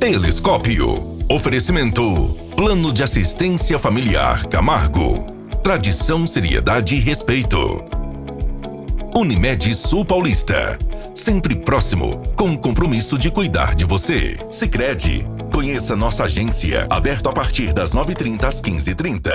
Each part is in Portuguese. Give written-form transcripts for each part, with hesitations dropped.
Telescópio. Oferecimento. Plano de Assistência Familiar Camargo. Tradição, seriedade e respeito. Unimed Sul Paulista. Sempre próximo, com o compromisso de cuidar de você. Sicredi. Conheça nossa agência, aberto a partir das 9h30 às 15h30.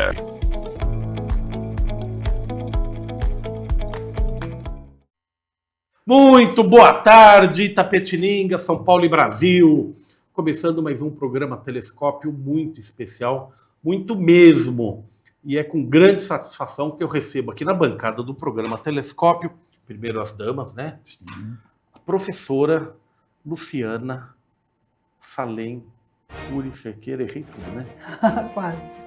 Muito boa tarde, Itapetininga, São Paulo e Brasil. Começando mais um programa Telescópio muito especial, muito mesmo. E é com grande satisfação que eu recebo aqui na bancada do programa Telescópio, primeiro as damas, né? A professora Luciana Salem Cury Cerqueira, errei tudo, né? Quase.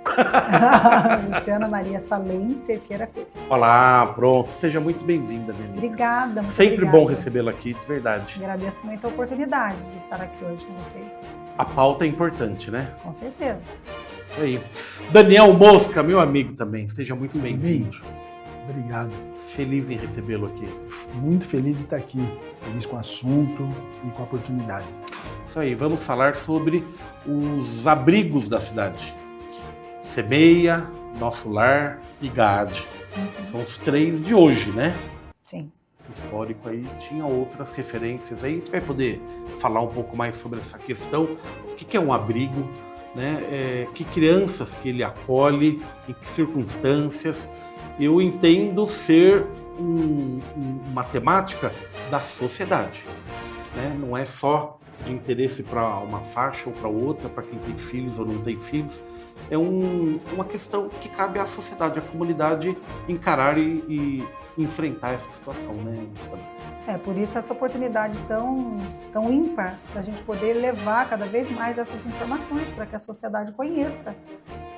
Luciana Maria Salem Cerqueira Cury. Olá, pronto. Seja muito bem-vinda, minha amiga. Obrigada, muito Sempre obrigada. Bom recebê-la aqui, de verdade. Agradeço muito a oportunidade de estar aqui hoje com vocês. A pauta é importante, né? Com certeza. Isso aí. Daniel Mosca, meu amigo também, seja muito bem-vindo. Obrigado. Feliz em recebê-lo aqui. Muito feliz de estar aqui. Feliz com o assunto e com a oportunidade. Isso aí, vamos falar sobre os abrigos da cidade. Semeia, Nosso Lar e GAD. São os três de hoje, né? Sim. O histórico aí tinha outras referências aí. A gente vai poder falar um pouco mais sobre essa questão. O que é um abrigo, né? Que crianças que ele acolhe, em que circunstâncias. Eu entendo ser uma temática da sociedade, né? Não é só de interesse para uma faixa ou para outra, para quem tem filhos ou não tem filhos. É uma questão que cabe à sociedade, à comunidade encarar e enfrentar essa situação, né, Luciana? Por isso essa oportunidade tão ímpar da gente poder levar cada vez mais essas informações para que a sociedade conheça.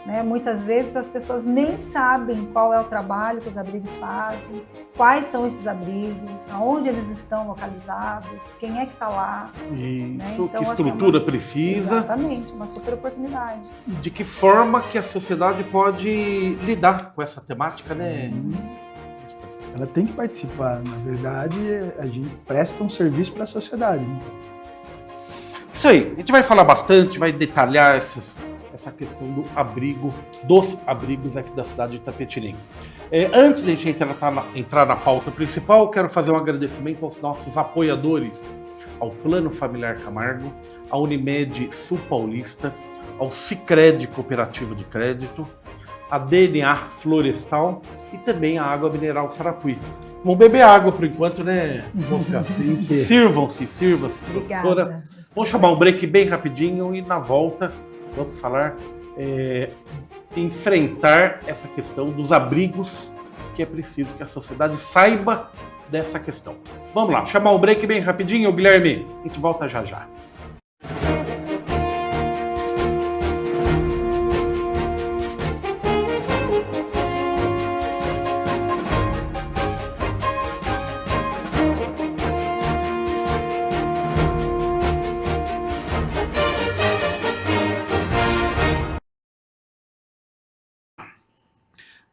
Né? Muitas vezes as pessoas nem sabem qual é o trabalho que os abrigos fazem, quais são esses abrigos, aonde eles estão localizados, quem é que está lá. Isso, né? Então, que estrutura precisa. Exatamente, uma super oportunidade. E de que forma que a sociedade pode lidar com essa temática, né? Ela tem que participar. Na verdade, a gente presta um serviço para a sociedade. Né? Isso aí. A gente vai falar bastante, vai detalhar essa questão dos abrigos aqui da cidade de Itapetininga. Antes de a gente entrar na pauta principal, quero fazer um agradecimento aos nossos apoiadores, ao Plano Familiar Camargo, à Unimed Sul Paulista, ao Sicredi Cooperativo de Crédito, a DNA Florestal e também a Água Mineral Sarapuí. Vamos beber água por enquanto, né, Mosca? Sirvam-se, professora. Vamos chamar um break bem rapidinho e na volta vamos falar, enfrentar essa questão dos abrigos, que é preciso que a sociedade saiba dessa questão. Vamos lá, chamar o break bem rapidinho, Guilherme. A gente volta já já.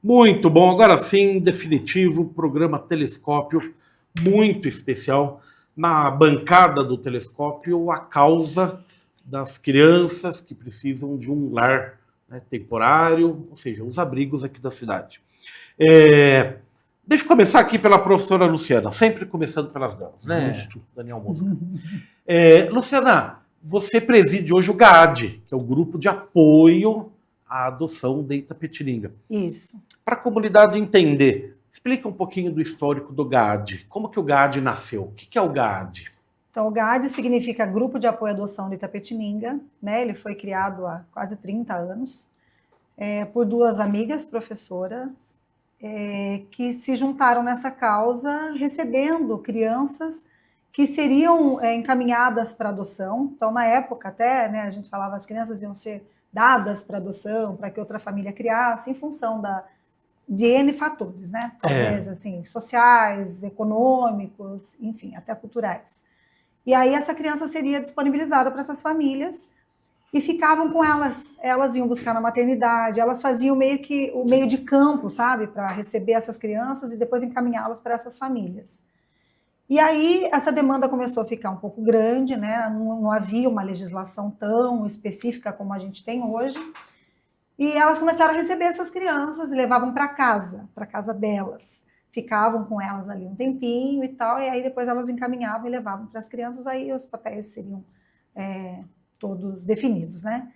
Muito bom, agora sim, definitivo, programa Telescópio, muito especial. Na bancada do Telescópio, a causa das crianças que precisam de um lar, né, temporário, ou seja, os abrigos aqui da cidade. Deixa eu começar aqui pela professora Luciana, sempre começando pelas damas, né? Justo. Daniel Mosca. Luciana, você preside hoje o GAD, que é o Grupo de Apoio à Adoção de Itapetininga. Isso. Para a comunidade entender, explica um pouquinho do histórico do GAD. Como que o GAD nasceu? O que é o GAD? Então, o GAD significa Grupo de Apoio à Adoção de Itapetininga, né? Ele foi criado há quase 30 anos por duas amigas professoras que se juntaram nessa causa, recebendo crianças que seriam encaminhadas para adoção. Então, na época até, né, a gente falava que as crianças iam ser dadas para adoção, para que outra família criasse, em função de N fatores, né? Talvez, assim, sociais, econômicos, enfim, até culturais. E aí essa criança seria disponibilizada para essas famílias e ficavam com elas. Elas iam buscar na maternidade, elas faziam meio que o meio de campo, sabe? Para receber essas crianças e depois encaminhá-las para essas famílias. E aí essa demanda começou a ficar um pouco grande, né? Não havia uma legislação tão específica como a gente tem hoje. E elas começaram a receber essas crianças e levavam para casa delas. Ficavam com elas ali um tempinho e tal, e aí depois elas encaminhavam e levavam para as crianças, aí os papéis seriam todos definidos, né?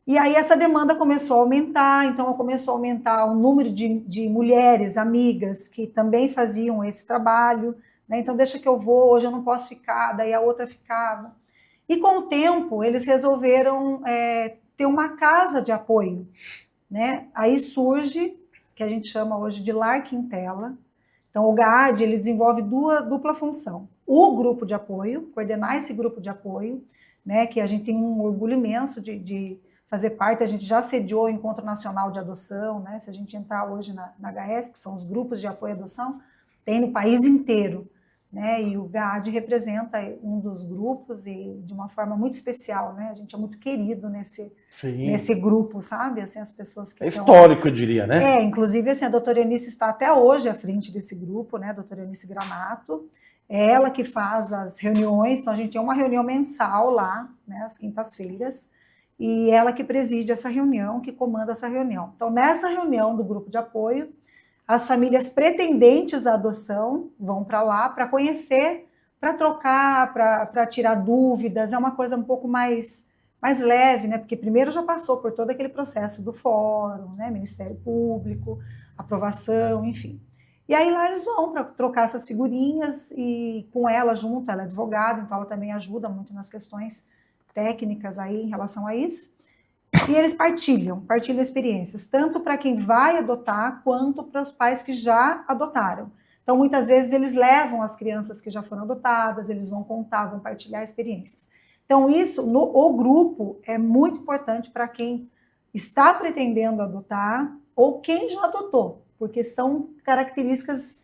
E aí essa demanda começou a aumentar, então começou a aumentar o número de mulheres, amigas, que também faziam esse trabalho, né? Então deixa que eu vou, hoje eu não posso ficar, daí a outra ficava. E com o tempo eles resolveram ter uma casa de apoio, né? Aí surge, que a gente chama hoje de Lar Quintela. Então o GAD, ele desenvolve dupla função. O grupo de apoio, coordenar esse grupo de apoio, né? Que a gente tem um orgulho imenso de fazer parte, a gente já sediou o Encontro Nacional de Adoção, né? Se a gente entrar hoje na HESP, que são os grupos de apoio à adoção, tem no país inteiro, né? E o GAD representa um dos grupos e de uma forma muito especial, né? A gente é muito querido nesse grupo, sabe? Assim, as pessoas que estão... histórico, eu diria, né? Inclusive, assim, a doutora Eunice está até hoje à frente desse grupo, né? A doutora Eunice Granato, é ela que faz as reuniões, então a gente tem uma reunião mensal lá, né? Às quintas-feiras, e ela que preside essa reunião, que comanda essa reunião. Então, nessa reunião do grupo de apoio, as famílias pretendentes à adoção vão para lá para conhecer, para trocar, para tirar dúvidas, é uma coisa um pouco mais leve, né? Porque primeiro já passou por todo aquele processo do fórum, né? Ministério Público, aprovação, enfim. E aí lá eles vão para trocar essas figurinhas e com ela junto, ela é advogada, então ela também ajuda muito nas questões técnicas aí em relação a isso. E eles partilham experiências, tanto para quem vai adotar, quanto para os pais que já adotaram. Então, muitas vezes, eles levam as crianças que já foram adotadas, eles vão contar, vão partilhar experiências. Então, isso, o grupo, é muito importante para quem está pretendendo adotar ou quem já adotou, porque são características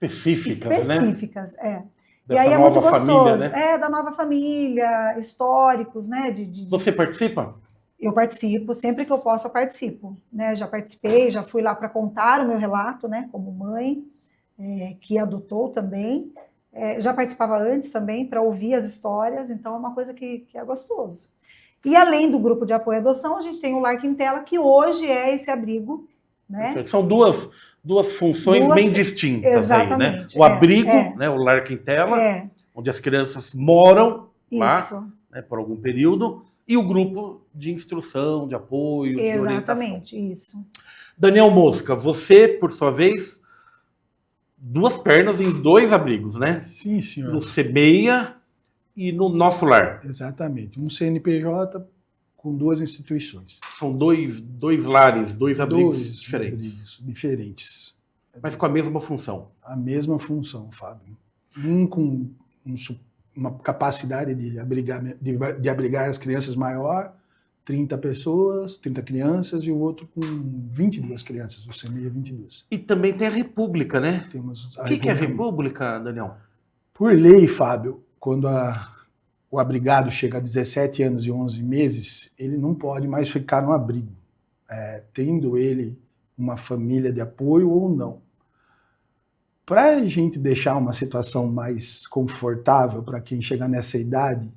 específicas, né? E aí é muito gostoso. Família, né? Da nova família, históricos, né? Você participa? Eu participo, sempre que eu posso eu participo, né? Já participei, já fui lá para contar o meu relato, né? Como mãe, que adotou também. Já participava antes também para ouvir as histórias, então é uma coisa que é gostoso. E além do grupo de apoio à adoção, a gente tem o Lar Quintela, que hoje é esse abrigo, né? São duas funções bem distintas. Exatamente, aí, né? O abrigo, né, o Lar Quintela, onde as crianças moram lá, né, por algum período, e o grupo de instrução, de apoio, de orientação. Exatamente, isso. Daniel Mosca, você, por sua vez, 2 pernas em 2 abrigos, né? Sim, senhor. No CEBEIA e no Nosso Lar. Exatamente, um CNPJ com 2 instituições. São dois lares, 2 abrigos diferentes. Mas com a mesma função. A mesma função, Fábio. Um com uma capacidade de abrigar as crianças maior, 30 pessoas, 30 crianças, e o outro com 22 crianças, o CEBEIA 22. E também tem a República, né? Temos o que é a República, Daniel? Por lei, Fábio, quando o abrigado chega a 17 anos e 11 meses, ele não pode mais ficar no abrigo, tendo ele uma família de apoio ou não. Para a gente deixar uma situação mais confortável para quem chega nessa idade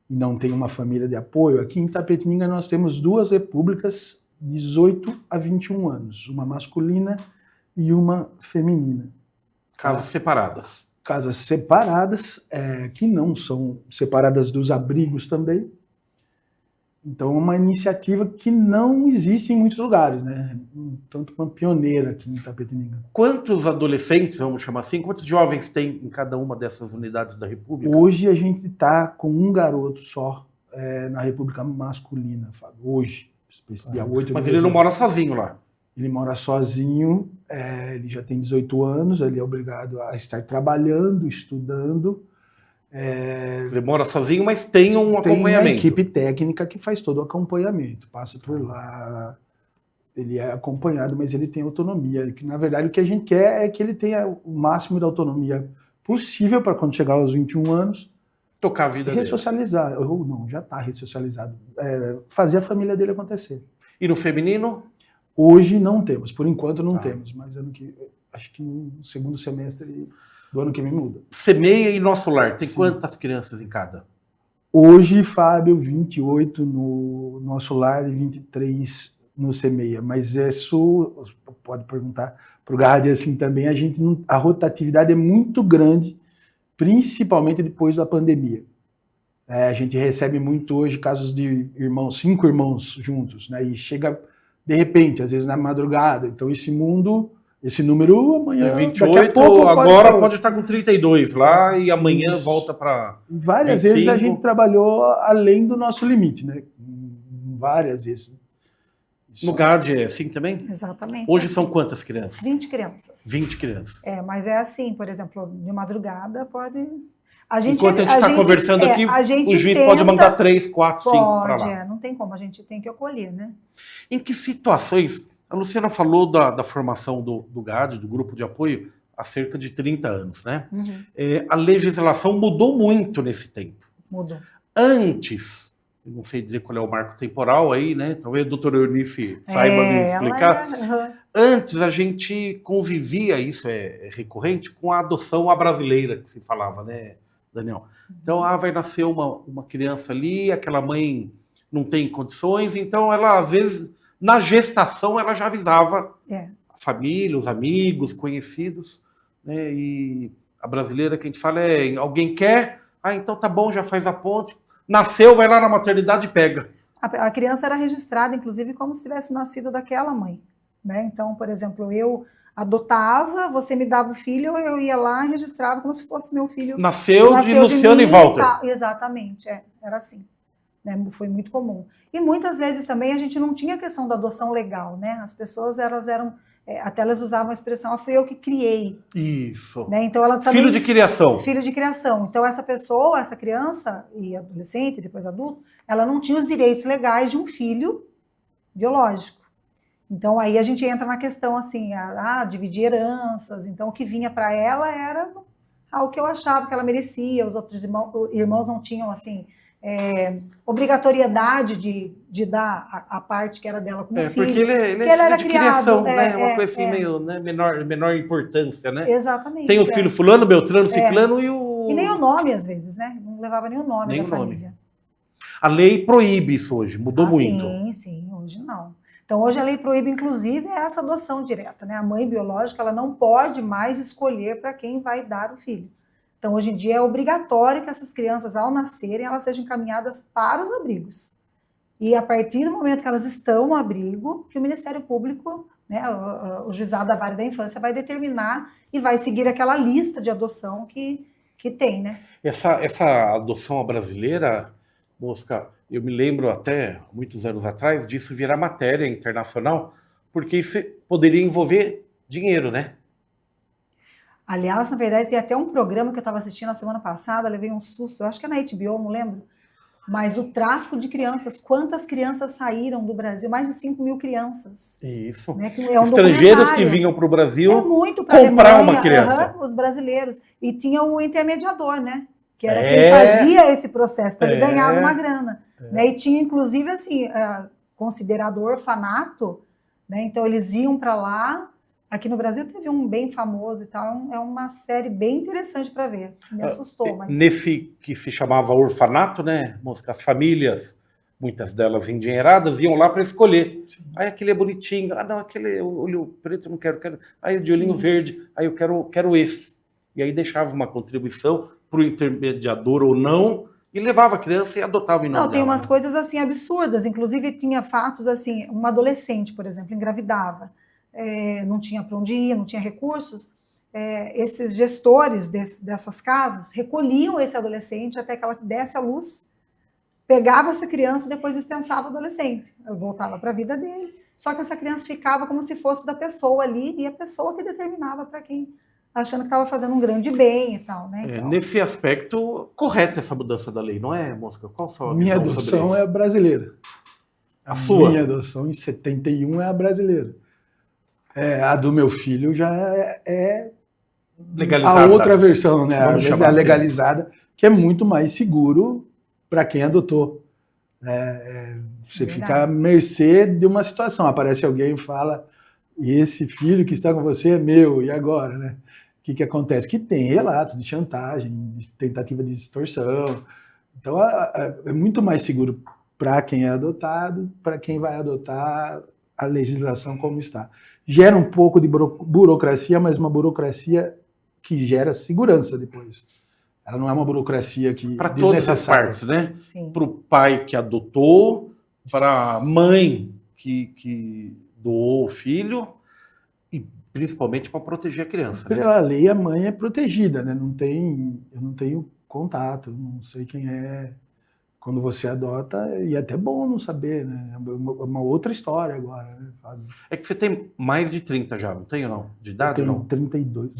e não tem uma família de apoio, aqui em Itapetininga nós temos 2 repúblicas, 18 a 21 anos, uma masculina e uma feminina. Casas separadas. Casas separadas, que não são separadas dos abrigos também. Então, é uma iniciativa que não existe em muitos lugares, né? Tanto quanto pioneira aqui em Itapetininga. Quantos adolescentes, vamos chamar assim, quantos jovens tem em cada uma dessas unidades da República? Hoje a gente está com um garoto só na República masculina, Fábio. Hoje, dia 8 Mas ele não mora sozinho lá? Ele mora sozinho, ele já tem 18 anos, ele é obrigado a estar trabalhando, estudando. Ele mora sozinho, mas tem um acompanhamento. Tem uma equipe técnica que faz todo o acompanhamento, passa por lá, ele é acompanhado, mas ele tem autonomia. Que, na verdade, o que a gente quer é que ele tenha o máximo de autonomia possível para quando chegar aos 21 anos, tocar a vida dele. Ressocializar, ou não, já está ressocializado, fazer a família dele acontecer. E no feminino? Hoje não temos, por enquanto não temos, mas acho que no segundo semestre Do ano que vem muda. Semeia e Nosso Lar, tem Sim. quantas crianças em cada? Hoje, Fábio, 28 no Nosso Lar e 23 no Semeia. Mas isso, pode perguntar para o Garradi assim também, a rotatividade é muito grande, principalmente depois da pandemia. A gente recebe muito hoje casos de 5 irmãos juntos, né? E chega de repente, às vezes na madrugada. Então esse número amanhã, É 28, daqui a pouco agora pode estar com 32 lá e amanhã Isso. volta para Várias 25. vezes a gente trabalhou além do nosso limite, né? Várias vezes. No GAD é assim também? Exatamente. Hoje assim. são quantas crianças? 20 crianças. 20 crianças. Mas é assim, por exemplo, de madrugada pode... Enquanto a gente está conversando aqui, o juiz pode mandar 3, 4, 5 para lá. Não tem como, a gente tem que acolher, né? Em que situações... A Luciana falou da formação do GAD, do Grupo de Apoio, há cerca de 30 anos, né? Uhum. A legislação mudou muito nesse tempo. Mudou. Antes, eu não sei dizer qual é o marco temporal aí, né? Talvez a doutora Eunice saiba me explicar. Antes a gente convivia, isso é recorrente, com a adoção à brasileira, que se falava, né, Daniel? Então, vai nascer uma criança ali, aquela mãe não tem condições, então ela, às vezes, na gestação, ela já avisava a família, os amigos, conhecidos, né? E a brasileira que a gente fala alguém quer, então tá bom, já faz a ponte, nasceu, vai lá na maternidade e pega. A criança era registrada, inclusive, como se tivesse nascido daquela mãe, né? Então, por exemplo, eu adotava, você me dava o filho, eu ia lá e registrava como se fosse meu filho. Nasceu de Luciano e Walter. Exatamente, era assim. Né? Foi muito comum. E muitas vezes também a gente não tinha a questão da adoção legal, né? As pessoas, elas eram... até elas usavam a expressão, fui eu que criei. Isso. Né? Então, ela também, filho de criação. Filho de criação. Então, essa pessoa, essa criança e adolescente, depois adulto, ela não tinha os direitos legais de um filho biológico. Então, aí a gente entra na questão, assim, dividir heranças. Então, o que vinha para ela era o que eu achava que ela merecia. Os outros irmãos não tinham, assim... obrigatoriedade de dar a parte que era dela como filho. Porque ele é filho de criação, né? Uma coisa assim meio, né? menor importância, né? Exatamente. Tem os filhos fulano, Beltrano, Ciclano e nem o nome, às vezes, né? Não levava nem o nome da família. A lei proíbe isso hoje, mudou muito. Sim, hoje não. Então, hoje a lei proíbe, inclusive, essa adoção direta, né? A mãe biológica, ela não pode mais escolher para quem vai dar o filho. Então, hoje em dia, é obrigatório que essas crianças, ao nascerem, elas sejam encaminhadas para os abrigos. E a partir do momento que elas estão no abrigo, que o Ministério Público, né, o Juizado da Vara da Infância, vai determinar e vai seguir aquela lista de adoção que tem, né? Essa adoção brasileira, Mosca, eu me lembro até, muitos anos atrás, disso virar matéria internacional, porque isso poderia envolver dinheiro, né? Aliás, na verdade, tem até um programa que eu estava assistindo na semana passada, levei um susto, eu acho que é na HBO, não lembro, mas o tráfico de crianças, quantas crianças saíram do Brasil? Mais de 5 mil crianças. Isso. Né? Estrangeiros que vinham para o Brasil comprar Alemanha, uma criança. Os brasileiros. E tinha o intermediador, né? Que era quem fazia esse processo, então ele ganhava uma grana. Né? E tinha, inclusive, assim, considerado orfanato, né? Então eles iam para lá. Aqui no Brasil teve um bem famoso e tal, é uma série bem interessante para ver. Me assustou, mas... Nesse que se chamava orfanato, né, Mosca, as famílias, muitas delas endinheiradas, iam lá para escolher. Sim. Aí aquele é bonitinho, não, aquele olho preto eu não quero. Aí de olhinho verde, aí eu quero esse. E aí deixava uma contribuição para o intermediador ou não, e levava a criança e adotava em nome dela. Tem umas coisas assim absurdas, inclusive tinha fatos assim, uma adolescente, por exemplo, engravidava. Não tinha para onde ir, não tinha recursos, esses gestores dessas casas recolhiam esse adolescente até que ela desse à luz, pegava essa criança e depois dispensava o adolescente. Eu voltava para a vida dele, só que essa criança ficava como se fosse da pessoa ali, e a pessoa que determinava para quem, achando que estava fazendo um grande bem e tal. Né? Então, nesse aspecto, correta essa mudança da lei, não é, Mosca? Qual a sua Minha visão sobre isso? adoção é brasileira. A sua? Minha adoção em 71 é a brasileira. A do meu filho já é legalizada. A outra versão, né? A legalizada, que é muito mais seguro para quem adotou. Você fica à mercê de uma situação. Aparece alguém e fala, e esse filho que está com você é meu, e agora, né? que acontece? Que tem relatos de chantagem, de tentativa de extorsão. Então, é muito mais seguro para quem é adotado, para quem vai adotar, a legislação como está. Gera um pouco de burocracia, mas uma burocracia que gera segurança depois. Ela não é uma burocracia que Para todas as partes, né? Sim. Para o pai que adotou, para a mãe que doou o filho e principalmente para proteger a criança. Né? Pela lei, a mãe é protegida, né? Eu não tenho contato, não sei quem é. Quando você adota, e é até bom não saber, né? É uma outra história agora, né, Fábio? É que você tem mais de 30 já, não tem ou não? De idade Eu tenho não? 32.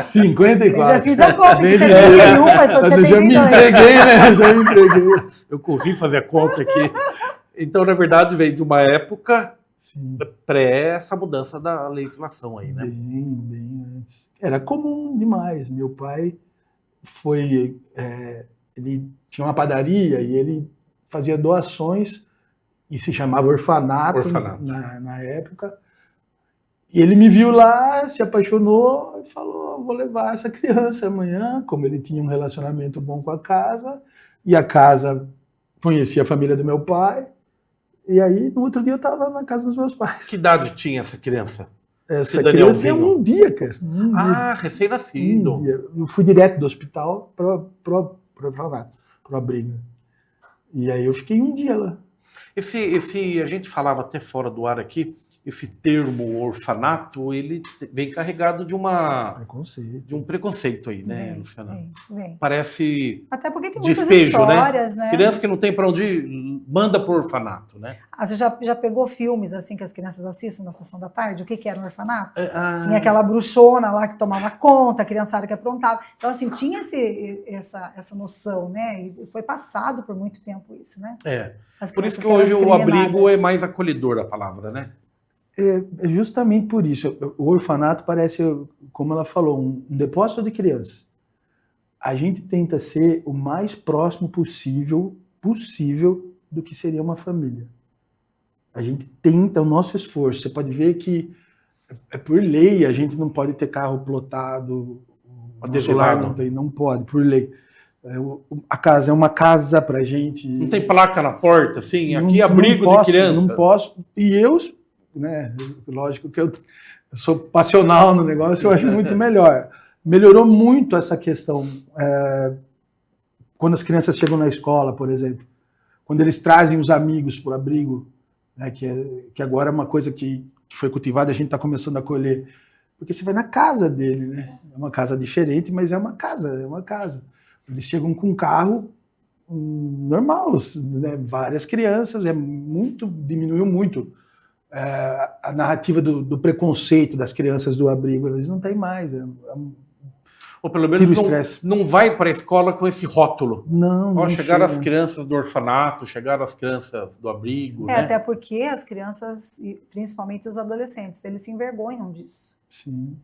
54. Eu já fiz a conta, que você É, tem nenhum, mas só você eu tem já me 22. entreguei, né? Já me entreguei. Eu corri fazer a conta aqui. Então, na verdade, veio de uma época Sim, pré essa mudança da legislação aí, né? bem antes. Era comum demais. Meu pai foi... ele tinha uma padaria e ele fazia doações e se chamava orfanato, na época. E ele me viu lá, se apaixonou e falou, vou levar essa criança amanhã, como ele tinha um relacionamento bom com a casa, e a casa conhecia a família do meu pai, e aí no outro dia eu estava na casa dos meus pais. Que idade tinha essa criança? Essa criança tinha um dia, cara. Recém-nascido. Um dia. Eu fui direto do hospital pro orfanato, pro abrigo. E aí eu fiquei um dia lá. A gente falava até fora do ar aqui, esse termo orfanato, ele vem carregado de um preconceito aí, né, Luciana? Vem. Parece Até porque tem muitas despejo, histórias, né? Criança que não tem para onde ir, manda pro orfanato, né? Você já pegou filmes assim que as crianças assistem na sessão da tarde? O que era um orfanato? Tinha aquela bruxona lá que tomava conta, a criançada que aprontava. Então, assim, tinha essa noção, né? E foi passado por muito tempo isso, né? Por isso que hoje o abrigo é mais acolhedor a palavra, né? É justamente por isso. O orfanato parece, como ela falou, um depósito de crianças. A gente tenta ser o mais próximo possível do que seria uma família. A gente tenta o nosso esforço. Você pode ver que, por lei, a gente não pode ter carro plotado, adesivado. Não pode, por lei. A casa é uma casa pra gente. Não tem placa na porta, assim? Aqui abrigo de criança. Não posso. E eu, né, lógico que eu sou passional no negócio, eu acho muito melhor. Melhorou muito essa questão quando as crianças chegam na escola, por exemplo, quando eles trazem os amigos para o abrigo, né, que agora é uma coisa que foi cultivada, a gente está começando a colher, porque você vai na casa dele, né? É uma casa diferente, mas é uma casa. Eles chegam com um carro normal, né? Várias crianças, diminuiu muito a narrativa do preconceito das crianças do abrigo, eles não têm mais. Ou pelo menos não vai para a escola com esse rótulo. Não chegaram as crianças do orfanato, chegaram as crianças do abrigo. Né? Até porque as crianças, principalmente os adolescentes, eles se envergonham disso. Sim.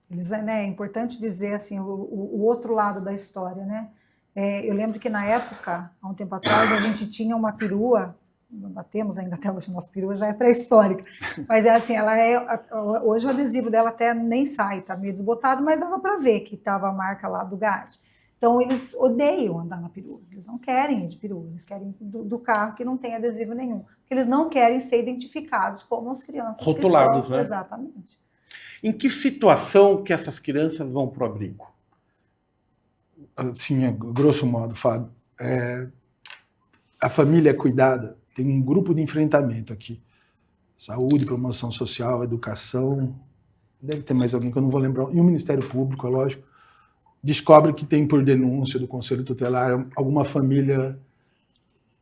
Eles, né, é importante dizer assim, o outro lado da história, né? Eu lembro que na época, há um tempo atrás, a gente tinha uma perua. Não temos ainda até hoje, a nossa perua já é pré-histórica, mas é assim, hoje o adesivo dela até nem sai, tá meio desbotado, mas dava para ver que estava a marca lá do GAD. Então eles odeiam andar na perua, eles não querem ir de perua, eles querem do carro que não tem adesivo nenhum, porque eles não querem ser identificados como as crianças rotulados, que estão, né? Exatamente. Em que situação que essas crianças vão para o abrigo? Assim, grosso modo, Fábio, a família é cuidada. Tem um grupo de enfrentamento aqui. Saúde, promoção social, educação. Deve ter mais alguém que eu não vou lembrar. E o Ministério Público, é lógico. Descobre que tem por denúncia do Conselho Tutelar alguma família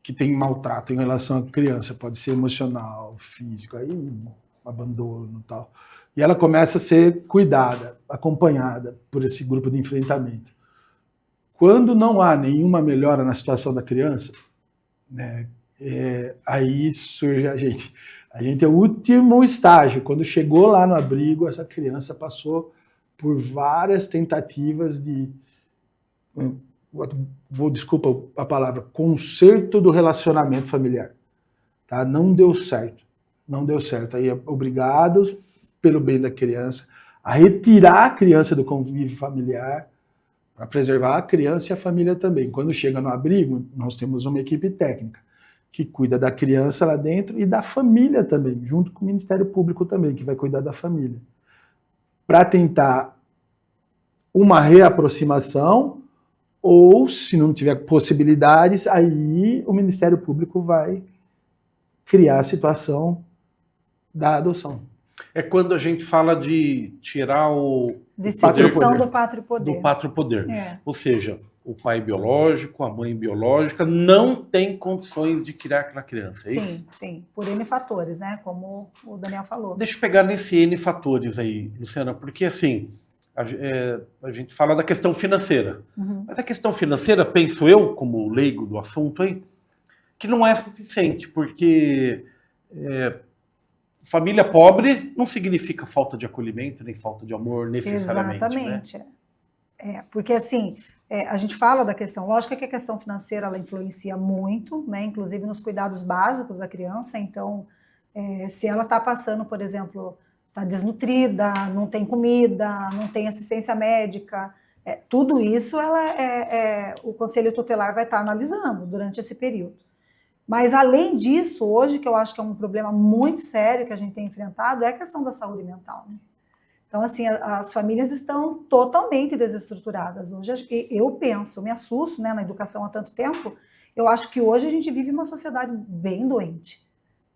que tem maltrato em relação à criança. Pode ser emocional, físico, aí abandono e tal. E ela começa a ser cuidada, acompanhada por esse grupo de enfrentamento. Quando não há nenhuma melhora na situação da criança, né, aí surge a gente. A gente é o último estágio. Quando chegou lá no abrigo, essa criança passou por várias tentativas de, desculpa a palavra, conserto do relacionamento familiar. Tá? Não deu certo. Aí, obrigados pelo bem da criança, a retirar a criança do convívio familiar, para preservar a criança e a família também. Quando chega no abrigo, nós temos uma equipe técnica que cuida da criança lá dentro e da família também, junto com o Ministério Público também, que vai cuidar da família, para tentar uma reaproximação, ou se não tiver possibilidades, aí o Ministério Público vai criar a situação da adoção. É quando a gente fala de tirar o Destituição do pátrio poder. do pátrio poder. É. Ou seja, o pai biológico, a mãe biológica não tem condições de criar aquela criança. É isso? Sim, sim, por N fatores, né? Como o Daniel falou. Deixa eu pegar nesse N fatores aí, Luciana, porque assim, a gente fala da questão financeira. Uhum. Mas a questão financeira, penso eu, como leigo do assunto aí, que não é suficiente, porque família pobre não significa falta de acolhimento, nem falta de amor necessariamente. Exatamente. Né? Porque assim, a gente fala da questão, lógico que a questão financeira ela influencia muito, né? Inclusive nos cuidados básicos da criança. Então, se ela está passando, por exemplo, está desnutrida, não tem comida, não tem assistência médica, tudo isso o Conselho Tutelar vai estar analisando durante esse período. Mas, além disso, hoje, que eu acho que é um problema muito sério que a gente tem enfrentado, é a questão da saúde mental. Né? Então, assim, as famílias estão totalmente desestruturadas. Hoje, eu penso, me assusto, né, na educação há tanto tempo, eu acho que hoje a gente vive uma sociedade bem doente.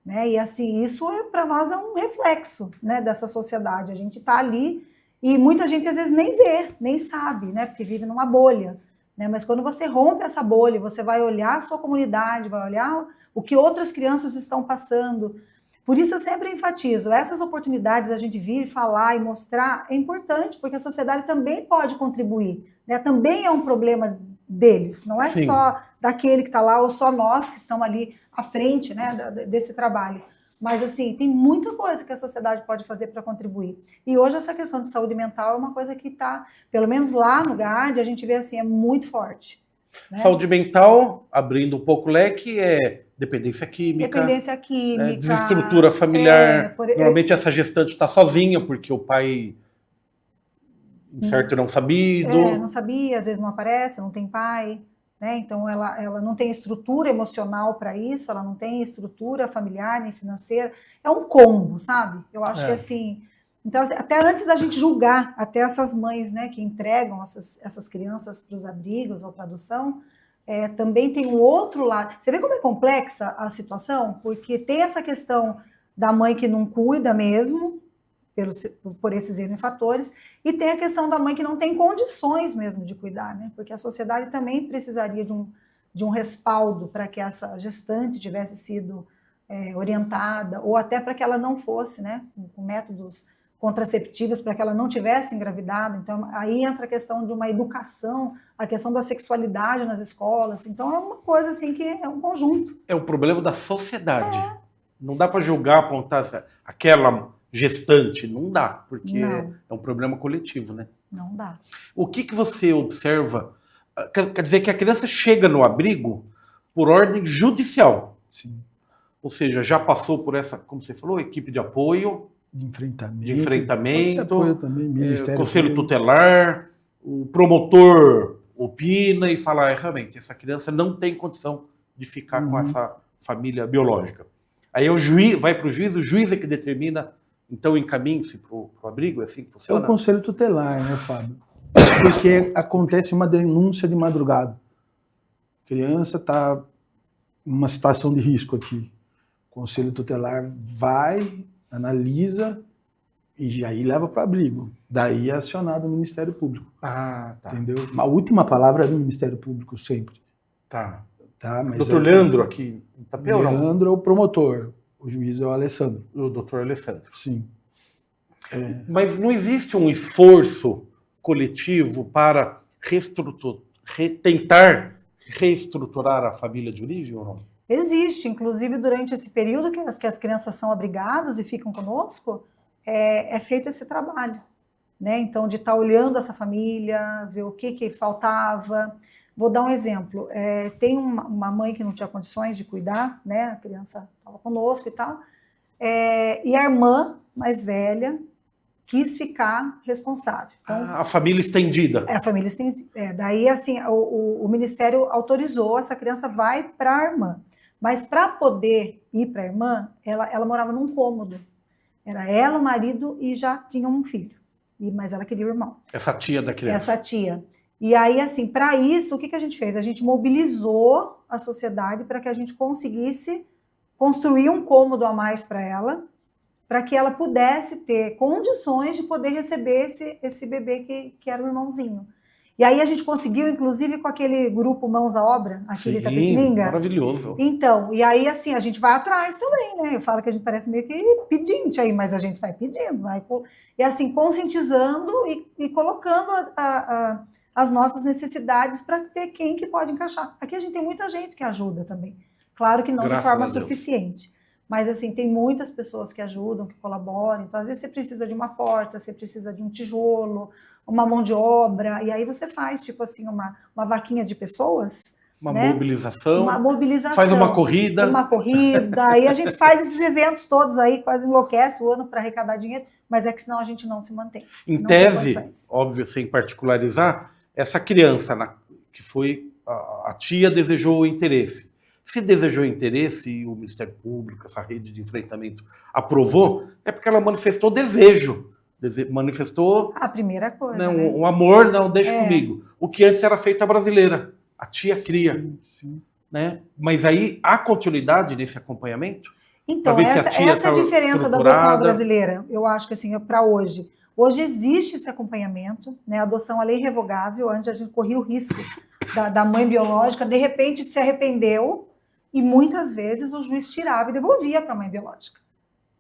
Né? E, assim, isso para nós é um reflexo, né, dessa sociedade. A gente está ali e muita gente, às vezes, nem vê, nem sabe, né, porque vive numa bolha. Né? Mas quando você rompe essa bolha, você vai olhar a sua comunidade, vai olhar o que outras crianças estão passando. Por isso eu sempre enfatizo, essas oportunidades a gente vir, falar e mostrar é importante, porque a sociedade também pode contribuir. Né? Também é um problema deles, não é Sim. só daquele que está lá ou só nós que estamos ali à frente, né, desse trabalho. Mas, assim, tem muita coisa que a sociedade pode fazer para contribuir. E hoje essa questão de saúde mental é uma coisa que está, pelo menos lá no GARD, a gente vê assim, é muito forte. Né? Saúde mental, abrindo um pouco o leque, é dependência química. Dependência química. Desestrutura familiar. Normalmente essa gestante está sozinha, porque o pai, certo, não sabido. Não sabia, às vezes não aparece, não tem pai. Né? Então, ela não tem estrutura emocional para isso, ela não tem estrutura familiar nem financeira. É um combo, sabe? Eu acho que assim... Então, até antes da gente julgar, até essas mães, né, que entregam essas crianças para os abrigos ou para adoção, também tem um outro lado. Você vê como é complexa a situação? Porque tem essa questão da mãe que não cuida mesmo, por esses N fatores, e tem a questão da mãe que não tem condições mesmo de cuidar, né? Porque a sociedade também precisaria de um respaldo para que essa gestante tivesse sido orientada, ou até para que ela não fosse, né, com métodos contraceptivos, para que ela não tivesse engravidado. Então, aí entra a questão de uma educação, a questão da sexualidade nas escolas. Então, é uma coisa assim que é um conjunto. É o problema da sociedade. Não dá para julgar, apontar aquela gestante, não dá, porque é um problema coletivo, né? Não dá. O que você observa? Quer dizer que a criança chega no abrigo por ordem judicial. Sim. Ou seja, já passou por essa, como você falou, equipe de apoio, de enfrentamento, apoio também, Ministério Conselho Tutelar, o promotor opina e fala, realmente, essa criança não tem condição de ficar com essa família biológica. Aí o juiz vai para o juiz é que determina, então encaminhe-se para o abrigo, é assim que funciona? É o Conselho Tutelar, né, Fábio? Porque acontece uma denúncia de madrugada. A criança está em uma situação de risco aqui. O Conselho Tutelar vai, analisa e aí leva para o abrigo. Daí é acionado o Ministério Público. Ah, tá. Entendeu? A última palavra é do Ministério Público, sempre. Tá. Mas doutor Leandro aqui em Itapeu, Leandro é o promotor, o juiz é o Alessandro. O doutor Alessandro. Sim. Mas não existe um esforço coletivo para tentar reestruturar a família de origem ou não? Existe, inclusive durante esse período que as crianças são abrigadas e ficam conosco, é feito esse trabalho, né? Então, de estar olhando essa família, ver o que faltava. Vou dar um exemplo. Tem uma mãe que não tinha condições de cuidar, né? A criança estava conosco e tal. E a irmã mais velha quis ficar responsável. Então, A família estendida. a família tem. Daí, assim, o Ministério autorizou, essa criança vai para a irmã. Mas para poder ir para a irmã, ela morava num cômodo. Era ela, o marido e já tinha um filho. Mas ela queria o irmão. Essa tia da criança. Essa tia. E aí, assim, para isso, o que a gente fez? A gente mobilizou a sociedade para que a gente conseguisse construir um cômodo a mais para ela, para que ela pudesse ter condições de poder receber esse bebê que era o irmãozinho. E aí a gente conseguiu, inclusive, com aquele grupo Mãos à Obra, aqui de Itapetininga. Maravilhoso. Então, e aí, assim, a gente vai atrás também, né? Eu falo que a gente parece meio que pedinte aí, mas a gente vai pedindo, e assim, conscientizando e colocando as nossas necessidades para ver quem que pode encaixar. Aqui a gente tem muita gente que ajuda também. Claro que não de forma suficiente. Mas, assim, tem muitas pessoas que ajudam, que colaboram. Então, às vezes, você precisa de uma porta, você precisa de um tijolo, uma mão de obra. E aí você faz, tipo assim, uma vaquinha de pessoas. Uma né? mobilização. Uma mobilização. Faz uma corrida. Uma corrida. Aí a gente faz esses eventos todos aí, quase enlouquece o ano para arrecadar dinheiro. Mas é que senão a gente não se mantém. Em tese, óbvio, sem particularizar, essa criança, que foi a tia, desejou o interesse. Se desejou interesse e o Ministério Público, essa rede de enfrentamento, aprovou, é porque ela manifestou desejo. Manifestou... A primeira coisa, não, né? o amor, não, deixa comigo. O que antes era feito a brasileira. A tia cria. Sim. Né? Mas aí, há continuidade nesse acompanhamento? Então, essa é a diferença da adoção brasileira. Eu acho que, assim, para hoje. Hoje existe esse acompanhamento, né? A adoção é lei revogável. Antes a gente corria o risco da mãe biológica, de repente se arrependeu, e muitas vezes o juiz tirava e devolvia para a mãe biológica.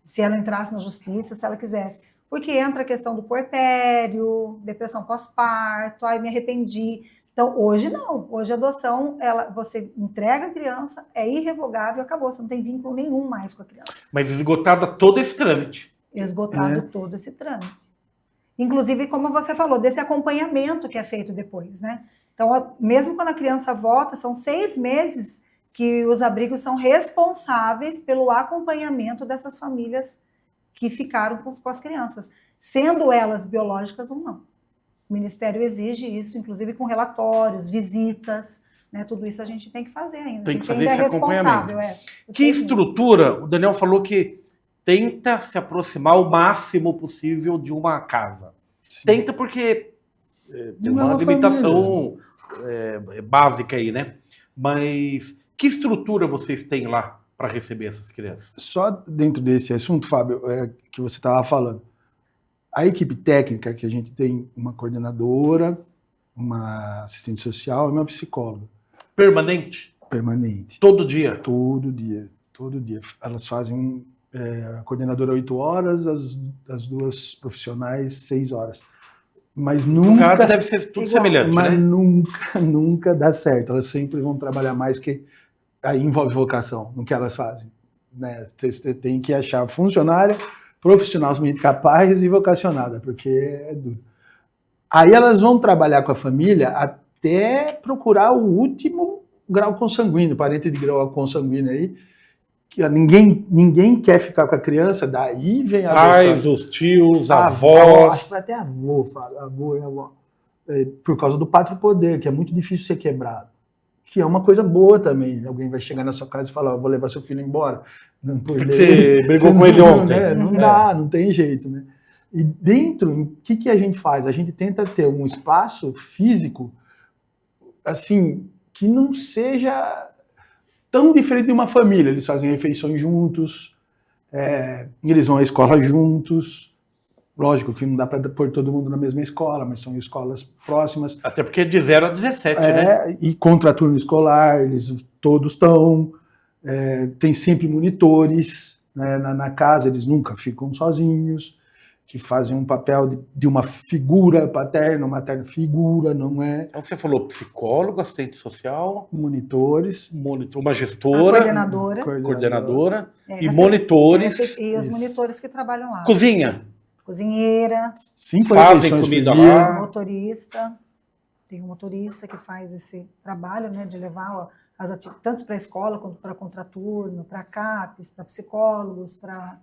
Se ela entrasse na justiça, se ela quisesse. Porque entra a questão do puerpério, depressão pós-parto, me arrependi. Então, hoje não. Hoje a adoção, você entrega a criança, é irrevogável, acabou. Você não tem vínculo nenhum mais com a criança. Mas esgotada todo esse trâmite. Esgotado todo esse trâmite. Inclusive, como você falou, desse acompanhamento que é feito depois, né? Então, mesmo quando a criança volta, são 6 meses que os abrigos são responsáveis pelo acompanhamento dessas famílias que ficaram com as crianças, sendo elas biológicas ou não. O Ministério exige isso, inclusive com relatórios, visitas, né? Tudo isso a gente tem que fazer ainda. Tem que fazer esse acompanhamento. Que meses. estrutura? O Daniel falou que tenta se aproximar o máximo possível de uma casa. Sim. Tenta porque tem uma limitação básica aí, né? Mas que estrutura vocês têm lá para receber essas crianças? Só dentro desse assunto, Fábio, que você estava falando, a equipe técnica, que a gente tem uma coordenadora, uma assistente social e uma psicóloga. Permanente? Permanente. Todo dia? Todo dia. Todo dia. Elas fazem a coordenadora 8 horas, as duas profissionais 6 horas. Mas nunca... Cara, deve ser tudo semelhante, mas né? nunca dá certo. Elas sempre vão trabalhar mais que... Aí envolve vocação no que elas fazem. Né? Você tem que achar funcionária, profissionalmente capaz e vocacionada, porque é duro. Aí elas vão trabalhar com a família até procurar o último grau consanguíneo, parente de grau consanguíneo aí, que ninguém quer ficar com a criança, daí vem a pais, os tios, avós. Acho que até avô e avó. Por causa do pátrio poder, que é muito difícil ser quebrado. Que é uma coisa boa também. Alguém vai chegar na sua casa e falar, vou levar seu filho embora. Você brigou com ele ontem. Né? Não dá, não tem jeito, né? E dentro, o que a gente faz? A gente tenta ter um espaço físico, assim, que não seja tão diferente de uma família. Eles fazem refeições juntos, eles vão à escola juntos. Lógico que não dá para pôr todo mundo na mesma escola, mas são escolas próximas. Até porque é de 0 a 17, né? E contraturno escolar, eles todos estão. Tem sempre monitores, né, na casa, eles nunca ficam sozinhos, que fazem um papel de uma figura paterna, materna figura, não é? Então você falou psicólogo, assistente social, monitores, uma gestora, coordenadora e monitores. E os monitores que trabalham lá. Cozinheira, 5 fazem comida lá. Motorista, tem um motorista que faz esse trabalho, né, de levar tanto para a escola quanto para contraturno, para CAPES, para psicólogos, para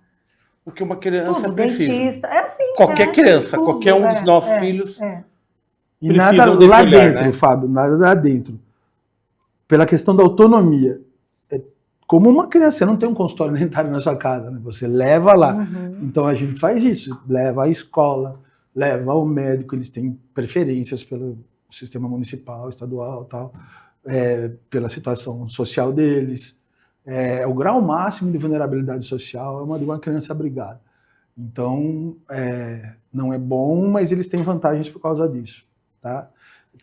o que uma criança Tudo, precisa. dentista, é assim. Qualquer criança, tudo, qualquer um dos nossos filhos. E Precisam nada desse lá olhar, dentro, né? Fábio, nada lá dentro. Pela questão da autonomia. É como uma criança, você não tem um consultório dentário na sua casa, né? Você leva lá. Uhum. Então a gente faz isso, leva à escola, leva ao médico, eles têm preferências pelo sistema municipal, estadual, tal, pela situação social deles. O grau máximo de vulnerabilidade social é uma de uma criança abrigada. Então, não é bom, mas eles têm vantagens por causa disso, tá?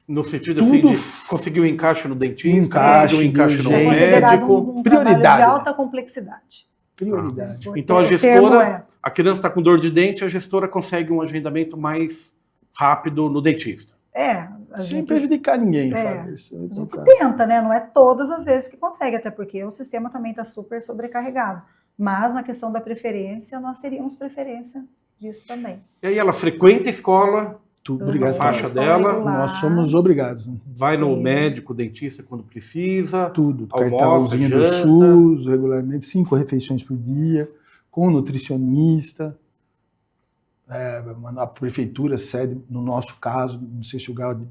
No sentido Tudo- assim de conseguir um encaixe no dentista, Encaixe, conseguir um encaixe no de É urgência. considerado médico. um trabalho Prioridade, de né? alta complexidade. Prioridade. Então a O termo gestora, a criança está com dor de dente, a gestora consegue um agendamento mais rápido no dentista. a Sem gente prejudicar ninguém, É, Fábio. Isso é A gente importante. tenta, né? Não é todas as vezes que consegue, até porque o sistema também está super sobrecarregado. Mas na questão da preferência, nós teríamos preferência disso também. E aí ela frequenta a escola, Tudo, Uhum. obrigado. faixa Escola dela, regular. Nós somos obrigados. Né? vai no Sim. médico, dentista quando precisa. Tudo. Almoça, Cartãozinho do janta. SUS, regularmente, 5 refeições por dia, com nutricionista. A prefeitura cede, no nosso caso, não sei se o Galo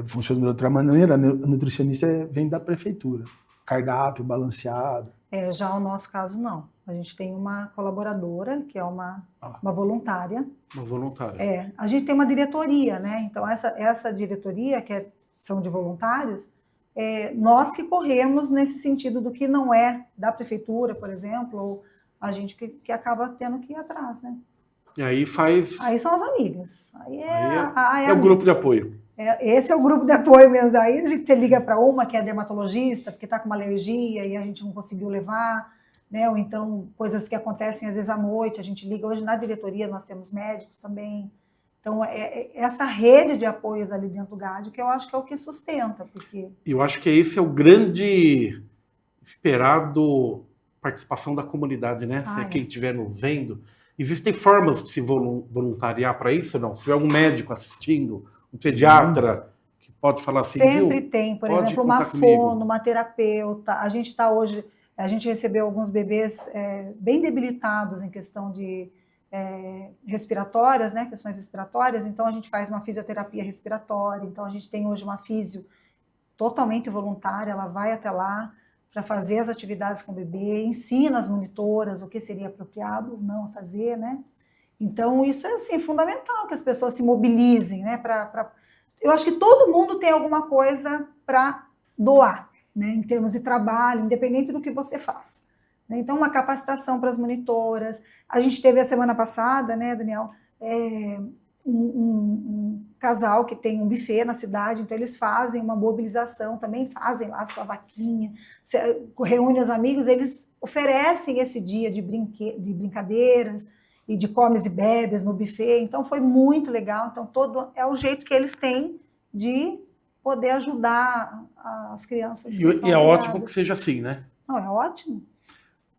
funciona de outra maneira, a nutricionista vem da prefeitura. Cardápio balanceado. Já o nosso caso, não. A gente tem uma colaboradora, que é uma voluntária. Uma voluntária. A gente tem uma diretoria, né? Então, essa diretoria, são de voluntários, nós que corremos nesse sentido do que não é da prefeitura, por exemplo, ou a gente que acaba tendo que ir atrás, né? E aí faz. Aí são as amigas. Aí é o grupo de apoio. Esse é o grupo de apoio mesmo. Aí você liga para uma que é dermatologista, porque está com uma alergia e a gente não conseguiu levar, né? Ou então coisas que acontecem às vezes à noite, a gente liga. Hoje na diretoria nós temos médicos também. Então, essa rede de apoios ali dentro do GAD que eu acho que é o que sustenta. Porque... Eu acho que esse é o grande esperado participação da comunidade, né? Quem estiver nos vendo. Existem formas de se voluntariar para isso ou não? Se tiver um médico assistindo, um pediatra, que pode falar assim... Sempre tem, por pode exemplo, uma contar comigo. fono, uma terapeuta. A gente está hoje... A gente recebeu alguns bebês bem debilitados em questão de respiratórias, né? Questões respiratórias. Então, a gente faz uma fisioterapia respiratória. Então, a gente tem hoje uma físio totalmente voluntária. Ela vai até lá para fazer as atividades com o bebê, ensina as monitoras o que seria apropriado ou não a fazer, né? Então, isso é, assim, fundamental, que as pessoas se mobilizem, né? Eu acho que todo mundo tem alguma coisa para doar, né? Em termos de trabalho, independente do que você faz. Né? Então, uma capacitação para as monitoras. A gente teve a semana passada, né, Daniel, um casal que tem um buffet na cidade, então eles fazem uma mobilização, também fazem lá a sua vaquinha, reúnem os amigos, eles oferecem esse dia de brincadeiras e de comes e bebes no buffet, então foi muito legal, então é o jeito que eles têm de poder ajudar as crianças. E é ótimo que seja assim, né? Não, é ótimo.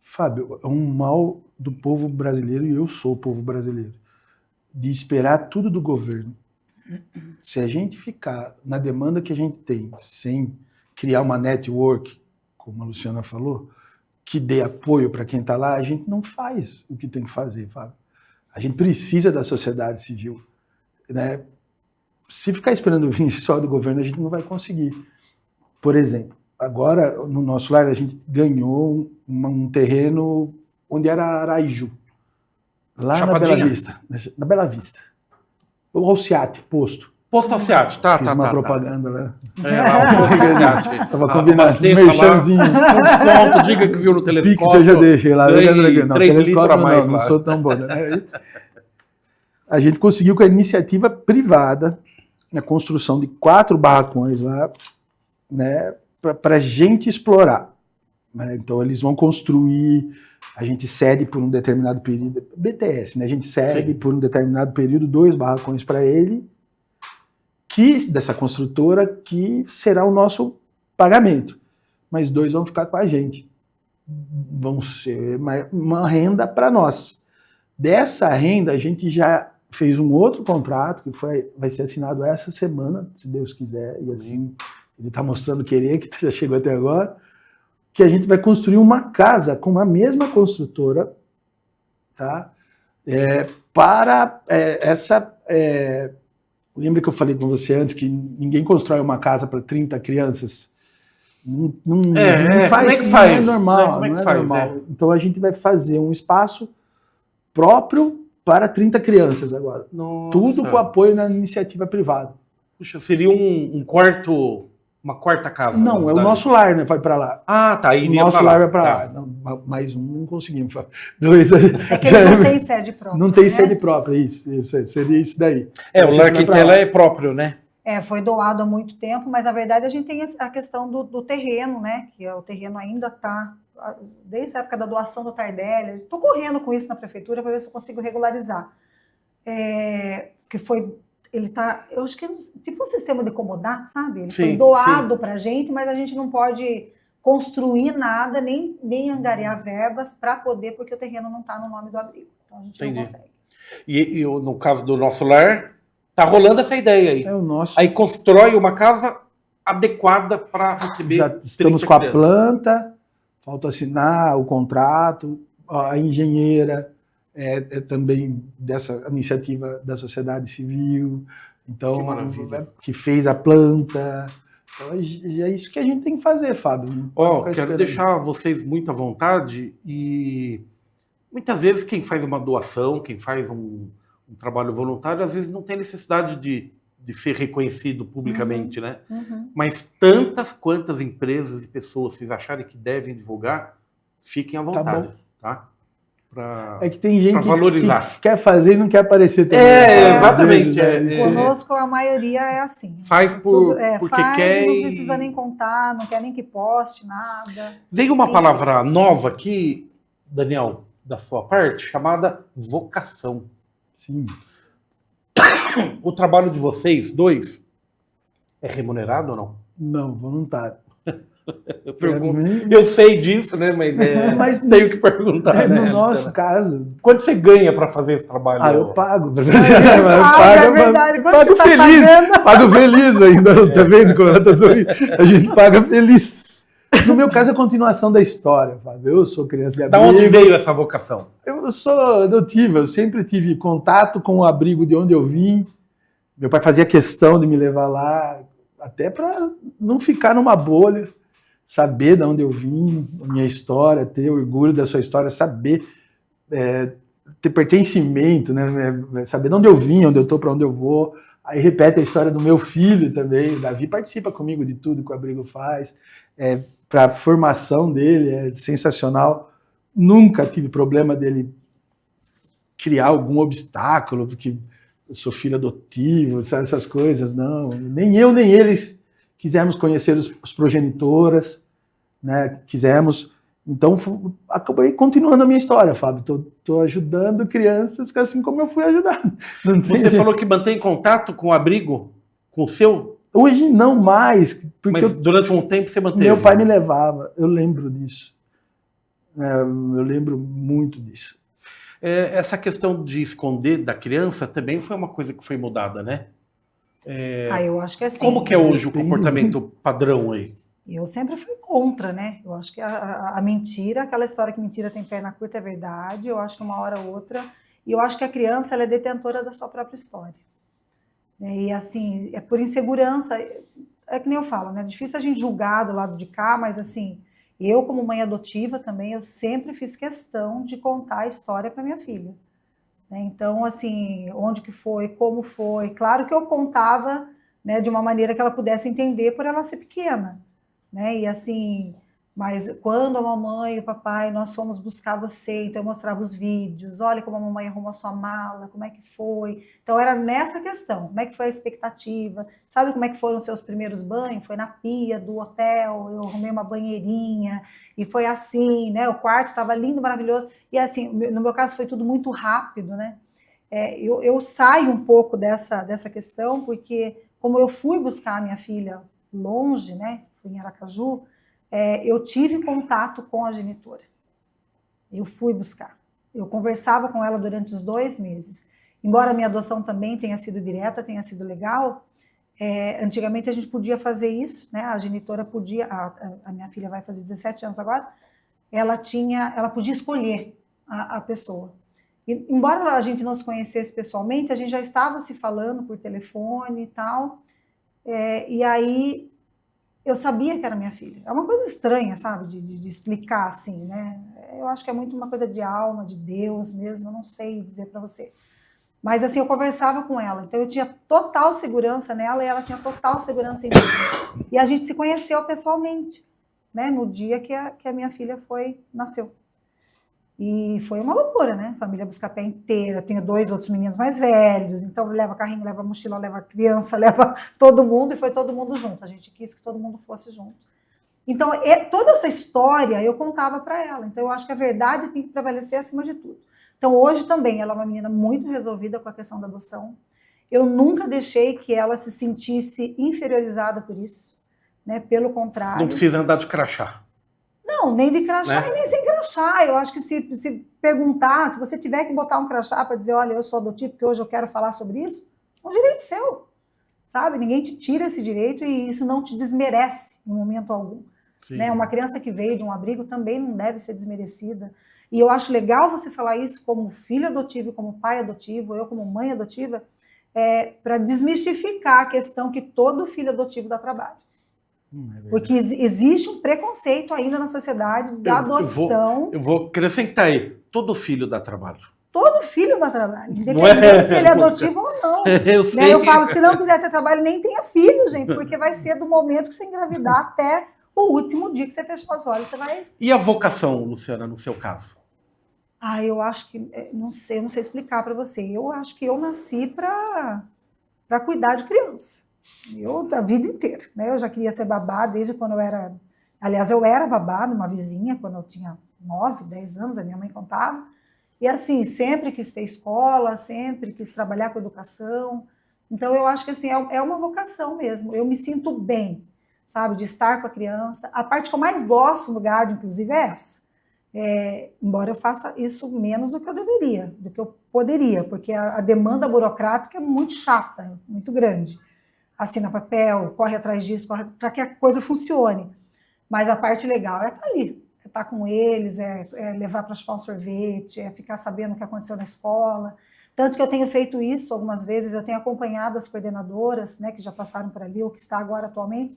Fábio, é um mal do povo brasileiro, e eu sou o povo brasileiro, de esperar tudo do governo. Se a gente ficar na demanda que a gente tem, sem criar uma network, como a Luciana falou, que dê apoio para quem está lá, a gente não faz o que tem que fazer, Fábio. A gente precisa da sociedade civil, né? Se ficar esperando vir só do governo, a gente não vai conseguir. Por exemplo, agora, no nosso lar, a gente ganhou um terreno onde era Araiju. Lá Chapadinha. na Bela Vista. Na Bela Vista. O Alciate, posto. Posto Alciate, tá. Fiz uma propaganda lá. Lá, o Posto Alciate. Estava combinado. Merchanzinho. Merchanzinho. Desconto, diga que viu no Pix telescópio. eu já deixei lá. Ganhei Não, 3 litros a mais não lá. sou tão bom. Né? A gente conseguiu com a iniciativa privada, na construção de 4 barracões lá, né, para a gente explorar. Né? Então, eles vão construir, a gente cede por um determinado período, BTS, né? A gente cede Sim. por um determinado período 2 barracões para ele, dessa construtora, que será o nosso pagamento. Mas 2 vão ficar com a gente. Vão ser uma renda para nós. Dessa renda, a gente já fez um outro contrato, que vai ser assinado essa semana, se Deus quiser, e assim, ele está mostrando querer, que já chegou até agora, que a gente vai construir uma casa com a mesma construtora, tá? Para essa... lembra que eu falei com você antes que ninguém constrói uma casa para 30 crianças? Não faz, como é que faz? Não é normal, Como é que não é faz, normal. Então a gente vai fazer um espaço próprio para 30 crianças agora. Nossa. Tudo com apoio na iniciativa privada. Puxa, seria um quarto, uma quarta casa? Não, é o nosso lar, né? Vai para lá. Ah, tá. O nosso lar vai para lá. Não, mais um não conseguimos. Dois. É que eles não têm sede própria. Não tem né? sede própria, isso. Seria isso daí. O Lar Quintela é próprio, né? Foi doado há muito tempo, mas na verdade a gente tem a questão do terreno, né? Que o terreno ainda está, desde a época da doação do Tardelli, estou correndo com isso na prefeitura para ver se eu consigo regularizar. Que foi, ele está, eu acho que é tipo um sistema de comodato, sabe? Ele foi doado para a gente, mas a gente não pode construir nada, nem angariar verbas para poder, porque o terreno não está no nome do abrigo. Então a gente não consegue. E no caso do nosso lar, tá rolando essa ideia aí. É o nosso. Aí constrói uma casa adequada para receber. Já estamos com a planta, falta assinar o contrato, a engenheira é também dessa iniciativa da sociedade civil, então que fez a planta. Então é isso que a gente tem que fazer, Fábio. Quero deixar vocês muito à vontade e muitas vezes quem faz uma doação, quem faz um trabalho voluntário, às vezes não tem necessidade de ser reconhecido publicamente, né? Mas quantas empresas e pessoas vocês acharem que devem divulgar, fiquem à vontade, tá? É que tem gente que quer fazer e não quer aparecer também. Exatamente. Conosco a maioria é assim. Faz porque quer e não precisa nem contar, não quer nem que poste nada. Veio uma palavra nova aqui, Daniel, da sua parte, chamada vocação. Sim. O trabalho de vocês dois é remunerado ou não? Não, voluntário. Eu pergunto. Eu sei disso, né? Mas tenho que perguntar. No nosso caso. Quanto você ganha para fazer esse trabalho? Eu pago. É verdade. Pago feliz. Pago feliz ainda. Tá vendo como a gente paga feliz. No meu caso, é a continuação da história, Fábio. Eu sou criança de abrigo. Da onde veio essa vocação? Eu sou adotivo, eu sempre tive contato com o abrigo de onde eu vim. Meu pai fazia questão de me levar lá, até para não ficar numa bolha, saber de onde eu vim, a minha história, ter orgulho da sua história, saber ter pertencimento, né? Saber de onde eu vim, onde eu estou, para onde eu vou. Aí repete a história do meu filho também. O Davi participa comigo de tudo que o abrigo faz. Para a formação dele é sensacional. Nunca tive problema dele criar algum obstáculo, porque eu sou filho adotivo, essas coisas, não. Nem eu, nem eles quisemos conhecer as progenitoras, né? Quisemos. Então, acabei continuando a minha história, Fábio. Estou ajudando crianças assim como eu fui ajudado. Você falou que mantém contato com o abrigo, com o seu? Hoje não mais. Mas durante um tempo você manteve? Meu pai me levava, eu lembro disso. Eu lembro muito disso. Essa questão de esconder da criança também foi uma coisa que foi mudada, né? Eu acho que é assim. Como que é hoje o comportamento padrão aí? Eu sempre fui contra, né? Eu acho que a mentira, aquela história que mentira tem perna curta é verdade, eu acho que uma hora ou outra, e eu acho que a criança ela é detentora da sua própria história. E assim, é por insegurança, é que nem eu falo, né? É difícil a gente julgar do lado de cá, mas assim, eu como mãe adotiva também, eu sempre fiz questão de contar a história para minha filha. Então, assim, onde que foi, como foi, claro que eu contava, né, de uma maneira que ela pudesse entender por ela ser pequena. Né? E assim, mas quando a mamãe e o papai, nós fomos buscar você, então eu mostrava os vídeos, olha como a mamãe arrumou a sua mala, como é que foi. Então era nessa questão, como é que foi a expectativa, sabe como é que foram os seus primeiros banhos? Foi na pia do hotel, eu arrumei uma banheirinha, e foi assim, né? O quarto estava lindo, maravilhoso, e assim, no meu caso foi tudo muito rápido, né? Eu saio um pouco dessa questão, porque como eu fui buscar a minha filha longe, né? Em Aracaju, eu tive contato com a genitora. Eu fui buscar. Eu conversava com ela durante os 2 meses. Embora a minha adoção também tenha sido direta, tenha sido legal, antigamente a gente podia fazer isso, né? A genitora podia, a minha filha vai fazer 17 anos agora, ela podia escolher a pessoa. E, embora a gente não se conhecesse pessoalmente, a gente já estava se falando por telefone e tal. E aí eu sabia que era minha filha. É uma coisa estranha, sabe, de explicar assim, né? Eu acho que é muito uma coisa de alma, de Deus mesmo, eu não sei dizer para você. Mas assim, eu conversava com ela, então eu tinha total segurança nela e ela tinha total segurança em mim. E a gente se conheceu pessoalmente, né? No dia que a minha filha nasceu. E foi uma loucura, né? Família Buscapé inteira, tenho 2 outros meninos mais velhos, então leva carrinho, leva mochila, leva criança, leva todo mundo, e foi todo mundo junto. A gente quis que todo mundo fosse junto. Então, toda essa história eu contava para ela. Então, eu acho que a verdade tem que prevalecer acima de tudo. Então, hoje também, ela é uma menina muito resolvida com a questão da adoção. Eu nunca deixei que ela se sentisse inferiorizada por isso, né? Pelo contrário. Não precisa andar de crachá. Não, nem de crachá, né? E nem sem crachá. Eu acho que se perguntar, se você tiver que botar um crachá para dizer, olha, eu sou adotivo porque hoje eu quero falar sobre isso, é um direito seu, sabe? Ninguém te tira esse direito e isso não te desmerece em momento algum. Né? Uma criança que veio de um abrigo também não deve ser desmerecida. E eu acho legal você falar isso como filho adotivo, como pai adotivo, eu como mãe adotiva, para desmistificar a questão que todo filho adotivo dá trabalho. Porque existe um preconceito ainda na sociedade da adoção. Eu vou acrescentar aí, todo filho dá trabalho. Todo filho dá trabalho, independente se ele é adotivo ou não. Eu sei. Eu falo, se não quiser ter trabalho, nem tenha filho, gente, porque vai ser do momento que você engravidar até o último dia que você fechou os olhos, você vai... E a vocação, Luciana, no seu caso? Eu acho que, não sei explicar para você, eu acho que eu nasci para cuidar de criança. A vida inteira, né? Eu já queria ser babá desde quando eu era... Aliás, eu era babá numa vizinha, quando eu tinha 9, 10 anos, a minha mãe contava. E assim, sempre quis ter escola, sempre quis trabalhar com educação. Então, eu acho que assim, é uma vocação mesmo. Eu me sinto bem, sabe, de estar com a criança. A parte que eu mais gosto no GAD, inclusive, é essa. Embora eu faça isso menos do que eu deveria, do que eu poderia, porque a demanda burocrática é muito chata, muito grande. Assina papel, corre atrás disso, para que a coisa funcione. Mas a parte legal é estar ali, é estar com eles, é levar para chupar um sorvete, é ficar sabendo o que aconteceu na escola. Tanto que eu tenho feito isso algumas vezes, eu tenho acompanhado as coordenadoras, né, que já passaram por ali, ou que está agora atualmente,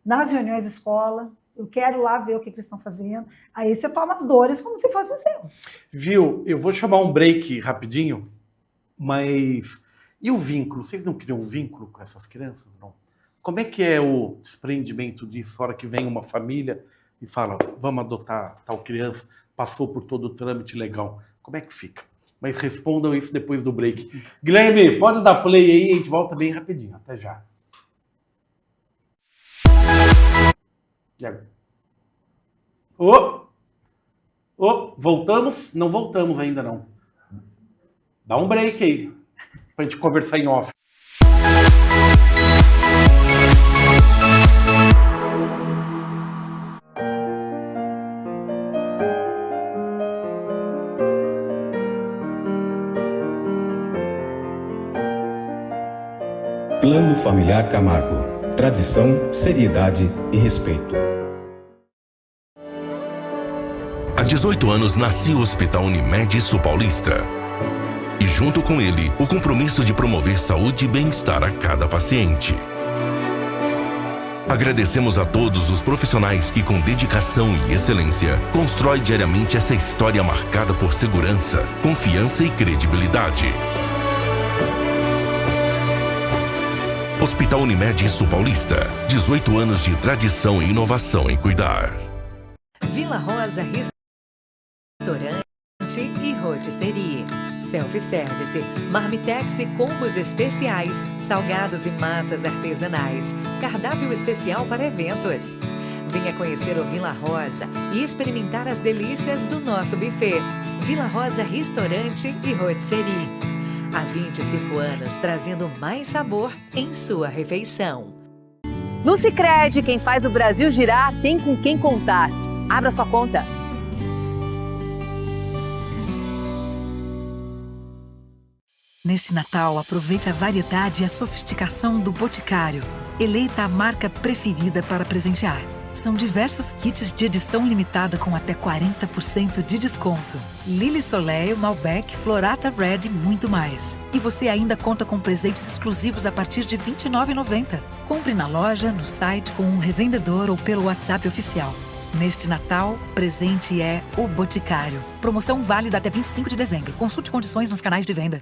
nas reuniões de escola. Eu quero lá ver o que eles estão fazendo. Aí você toma as dores como se fossem seus. Viu? Eu vou chamar um break rapidinho, mas... E o vínculo? Vocês não criam um vínculo com essas crianças? Não? Como é que é o desprendimento disso, a hora que vem uma família e fala, vamos adotar tal criança, passou por todo o trâmite legal. Como é que fica? Mas respondam isso depois do break. Guilherme, pode dar play aí, a gente volta bem rapidinho. Até já. Voltamos? Não voltamos ainda não. Dá um break aí, pra gente conversar em off. Plano Familiar Camargo. Tradição, seriedade e respeito. Há 18 anos nasceu o Hospital Unimed Sul Paulista. E junto com ele, o compromisso de promover saúde e bem-estar a cada paciente. Agradecemos a todos os profissionais que, com dedicação e excelência, constroem diariamente essa história marcada por segurança, confiança e credibilidade. Hospital Unimed Sul Paulista, 18 anos de tradição e inovação em cuidar. Vila Rosa Restaurante e Rotisserie. Self-service, marmitex e combos especiais, salgados e massas artesanais, cardápio especial para eventos. Venha conhecer o Vila Rosa e experimentar as delícias do nosso buffet. Vila Rosa Restaurante e Rotisserie. Há 25 anos, trazendo mais sabor em sua refeição. No Sicredi, quem faz o Brasil girar tem com quem contar. Abra sua conta. Neste Natal, aproveite a variedade e a sofisticação do Boticário. Eleita a marca preferida para presentear. São diversos kits de edição limitada com até 40% de desconto. Lily Soleil, Malbec, Florata Red e muito mais. E você ainda conta com presentes exclusivos a partir de R$ 29,90. Compre na loja, no site, com um revendedor ou pelo WhatsApp oficial. Neste Natal, presente é o Boticário. Promoção válida até 25 de dezembro. Consulte condições nos canais de venda.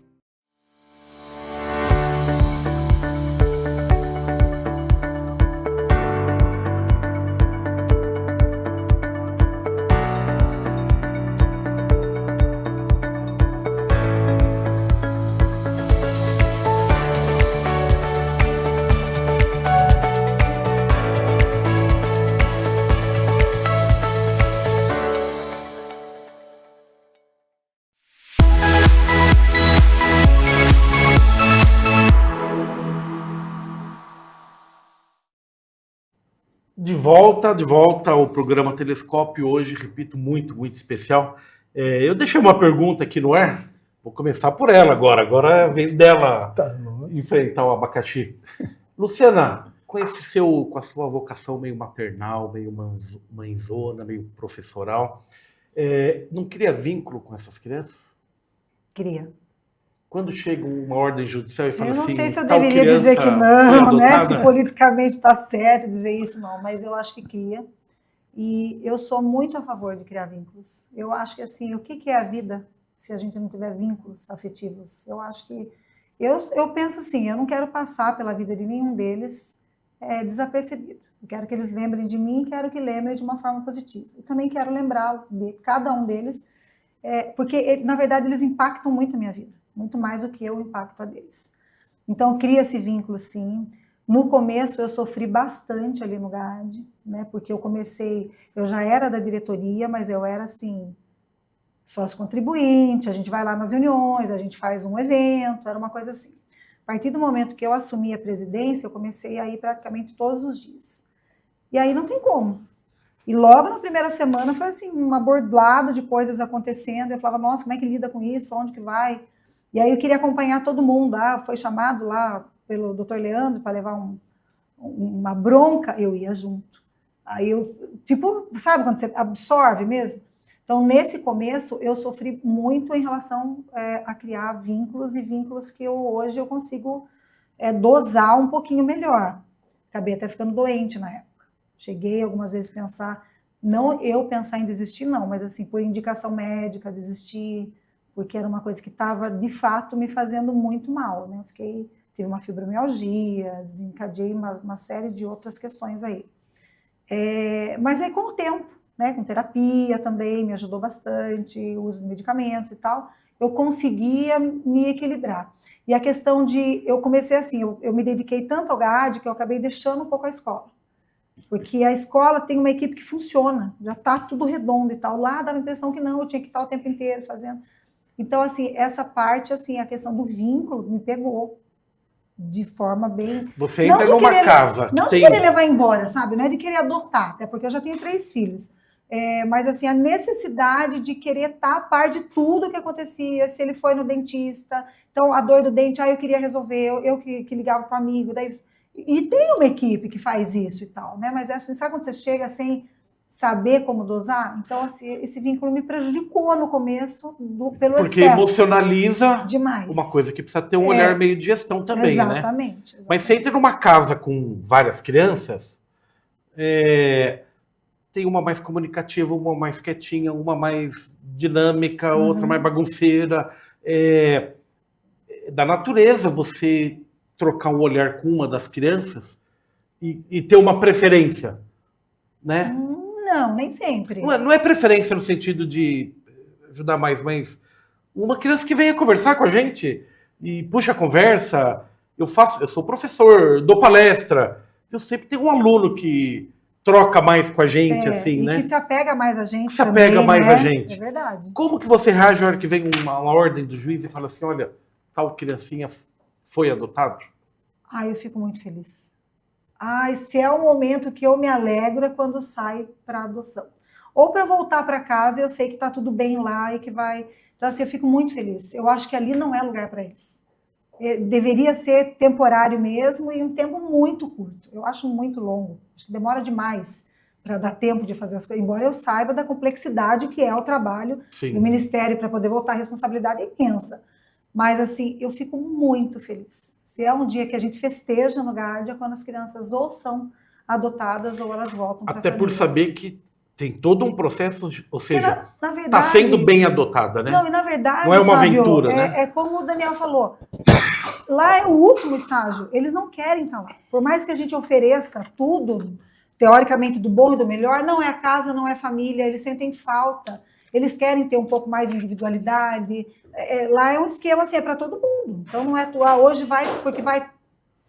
De volta ao programa Telescópio hoje, repito, muito, muito especial. Eu deixei uma pergunta aqui no ar, vou começar por ela agora vem dela enfrentar o abacaxi. Luciana, com a sua vocação meio maternal, meio mãezona, meio professoral, não cria vínculo com essas crianças? Cria. Quando chega uma ordem judicial e fala assim... Eu não sei se eu tal deveria dizer que não, né? Se adotada, politicamente está certo dizer isso, não. Mas eu acho que cria. E eu sou muito a favor de criar vínculos. Eu acho que, assim, o que é a vida se a gente não tiver vínculos afetivos? Eu acho que... Eu penso assim, eu não quero passar pela vida de nenhum deles desapercebido. Eu quero que eles lembrem de mim, quero que lembrem de uma forma positiva. E também quero lembrar de cada um deles, porque, na verdade, eles impactam muito a minha vida. Muito mais do que eu impacto a deles. Então, cria-se vínculo, sim. No começo, eu sofri bastante ali no GAD, né? Porque eu já era da diretoria, mas eu era, assim, sócio contribuinte, a gente vai lá nas reuniões, a gente faz um evento, era uma coisa assim. A partir do momento que eu assumi a presidência, eu comecei a ir praticamente todos os dias. E aí não tem como. E logo na primeira semana foi, assim, um abordoado de coisas acontecendo, eu falava, nossa, como é que lida com isso, onde que vai? E aí eu queria acompanhar todo mundo, foi chamado lá pelo Dr. Leandro para levar uma bronca, eu ia junto. Aí eu, tipo, sabe quando você absorve mesmo? Então, nesse começo, eu sofri muito em relação a criar vínculos, e vínculos que hoje eu consigo dosar um pouquinho melhor. Acabei até ficando doente na época. Cheguei algumas vezes a pensar, não eu pensar em desistir, não, mas assim, por indicação médica, desistir, porque era uma coisa que estava, de fato, me fazendo muito mal, né? Tive uma fibromialgia, desencadeei uma série de outras questões aí. Mas aí, com o tempo, né, com terapia também, me ajudou bastante, o uso de medicamentos e tal, eu conseguia me equilibrar. E a questão eu comecei assim, eu me dediquei tanto ao GAD que eu acabei deixando um pouco a escola. Porque a escola tem uma equipe que funciona, já está tudo redondo e tal. Lá dava a impressão que não, eu tinha que estar o tempo inteiro fazendo. Então, assim, essa parte, assim, a questão do vínculo me pegou de forma bem... Você entra numa casa... Não de querer levar embora, sabe? Não é de querer adotar, até porque eu já tenho 3 filhos. Mas, assim, a necessidade de querer estar a par de tudo que acontecia, se ele foi no dentista, então a dor do dente, eu queria resolver, eu que ligava para o amigo, daí... E tem uma equipe que faz isso e tal, né? Mas, assim, sabe quando você chega sem saber como dosar? Então, assim, esse vínculo me prejudicou no começo pelo excesso. Porque emocionaliza demais. Uma coisa que precisa ter um olhar meio de gestão também, exatamente, né? Mas você entra numa casa com várias crianças, tem uma mais comunicativa, uma mais quietinha, uma mais dinâmica, outra mais bagunceira. Da natureza você trocar um olhar com uma das crianças e ter uma preferência, né? Não, nem sempre. Não é preferência no sentido de ajudar mais, mas uma criança que venha conversar com a gente e puxa a conversa. Eu sou professor, dou palestra. Eu sempre tenho um aluno que troca mais com a gente, assim, né? Que se apega mais a gente. Que se apega mais a gente. É verdade. Como que você reage na hora que vem uma ordem do juiz e fala assim, olha, tal criancinha foi adotado? Eu fico muito feliz. Se é o momento que eu me alegro é quando sai para adoção. Ou para voltar para casa e eu sei que está tudo bem lá e que vai... Então, assim, eu fico muito feliz. Eu acho que ali não é lugar para eles. Deveria ser temporário mesmo e um tempo muito curto. Eu acho muito longo. Acho que demora demais para dar tempo de fazer as coisas, embora eu saiba da complexidade que é o trabalho Sim. do Ministério para poder voltar, a responsabilidade é imensa. Mas, assim, eu fico muito feliz. Se é um dia que a gente festeja no Guardia, quando as crianças ou são adotadas ou elas voltam para a Até família. por saber que tem todo um processo, ou seja, na está verdade, sendo bem adotada, né? Não, e na verdade, não é uma Fábio, aventura, né? É como o Daniel falou. Lá é o último estágio. Eles não querem estar lá. Por mais que a gente ofereça tudo, teoricamente, do bom e do melhor, não é a casa, não é a família, eles sentem falta. Eles querem ter um pouco mais de individualidade. Lá é um esquema assim, é para todo mundo. Então não é hoje vai, porque vai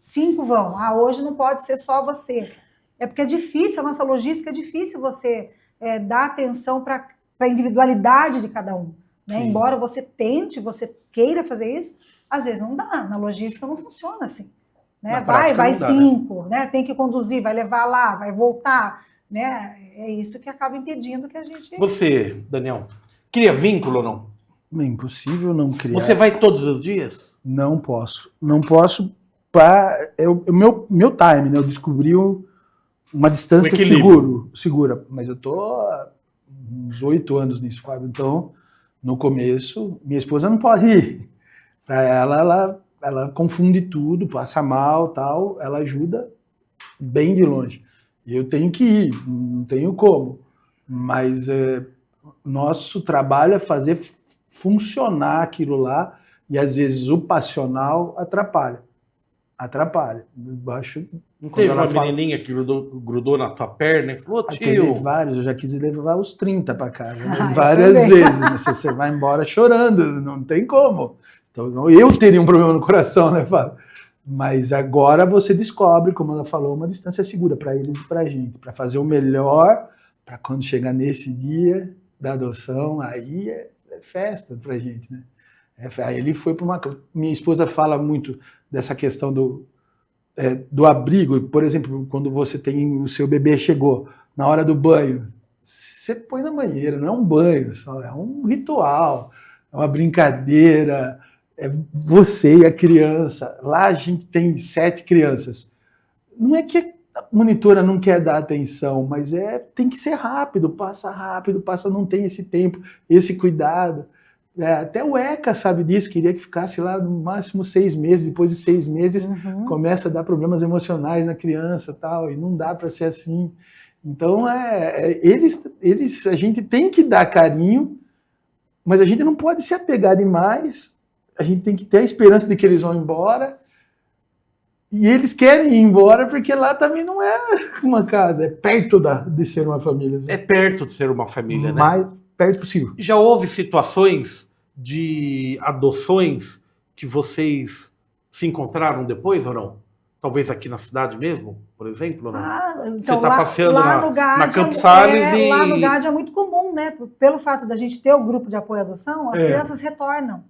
5 vão. Hoje não pode ser só você. É porque é difícil, a nossa logística é difícil você dar atenção para a individualidade de cada um. Né? Embora você tente, você queira fazer isso, às vezes não dá. Na logística não funciona assim. Né? Vai 5, né? Tem que conduzir, vai levar lá, vai voltar. Né? É isso que acaba impedindo que a gente... Você, Daniel, cria vínculo ou não? É impossível não criar. Você vai todos os dias? Não posso. Não posso. O meu time, né? Eu descobri uma distância segura. Mas eu tô há uns 8 anos nisso, Fábio. Então, no começo, minha esposa não pode ir. Para ela confunde tudo, passa mal, tal. Ela ajuda bem de longe. E eu tenho que ir, não tenho como. Mas nosso trabalho é fazer funcionar aquilo lá, e às vezes o passional atrapalha. Não teve uma menininha que grudou na tua perna e falou, tio... Teve vários, eu já quis levar os 30 para casa, né? Várias vezes. Né? Você vai embora chorando, não tem como. Então, eu teria um problema no coração, né, Fábio? Mas agora você descobre, como ela falou, uma distância segura para eles e para a gente, para fazer o melhor, para quando chegar nesse dia da adoção, aí é festa para a gente, né? Aí ele foi para uma... Minha esposa fala muito dessa questão do abrigo. Por exemplo, quando você tem o seu bebê chegou, na hora do banho, você põe na banheira, não é um banho só, é um ritual, é uma brincadeira, é você e a criança. Lá a gente tem 7 crianças. Não é que a monitora não quer dar atenção, mas tem que ser rápido, não tem esse tempo, esse cuidado. Até o ECA sabe disso, queria que ficasse lá no máximo 6 meses, depois de 6 meses começa a dar problemas emocionais na criança, tal, e não dá para ser assim. Então, a gente tem que dar carinho, mas a gente não pode se apegar demais, a gente tem que ter a esperança de que eles vão embora, e eles querem ir embora porque lá também não é uma casa, é perto de ser uma família. Assim. É perto de ser uma família, né? Mais perto possível. Já houve situações de adoções que vocês se encontraram depois ou não? Talvez aqui na cidade mesmo, por exemplo? Ou não? Então, você está passeando na Campos Salles e... Lá no Guardia é muito comum, né? Pelo fato da gente ter o grupo de apoio à adoção, as crianças retornam,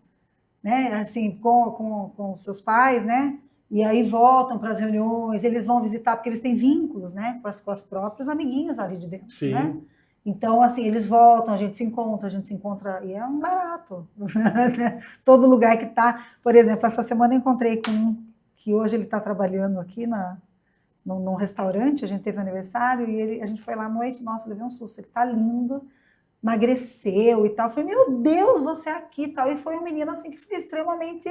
né? Assim, com seus pais, né? E aí voltam para as reuniões, eles vão visitar, porque eles têm vínculos, né? Com as próprias amiguinhas ali de dentro, Sim. Né? Então, assim, eles voltam, a gente se encontra, e é um barato. Todo lugar que está... Por exemplo, essa semana eu encontrei com um que hoje ele está trabalhando aqui num restaurante, a gente teve aniversário, e a gente foi lá à noite, nossa, eu levei um susto, ele está lindo, emagreceu e tal. Eu falei, meu Deus, você é aqui e tal. E foi um menino, assim, que foi extremamente...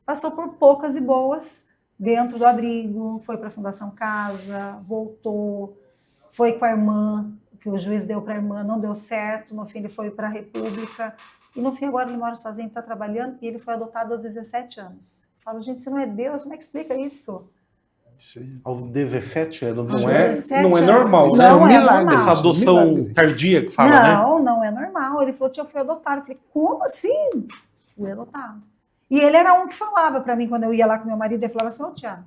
Passou por poucas e boas dentro do abrigo, foi para a Fundação Casa, voltou, foi com a irmã, que o juiz deu para a irmã, não deu certo, no fim ele foi para a República, e no fim agora ele mora sozinho, está trabalhando, e ele foi adotado aos 17 anos. Eu falo, gente, se não é Deus, como é que explica isso? Aos 17 anos, não é normal, né? Não é normal. Essa adoção tardia que fala, né? Não é normal. Ele falou, tia, eu fui adotado. Eu falei, como assim? Fui adotado. E ele era um que falava para mim, quando eu ia lá com meu marido, ele falava assim, ô tia,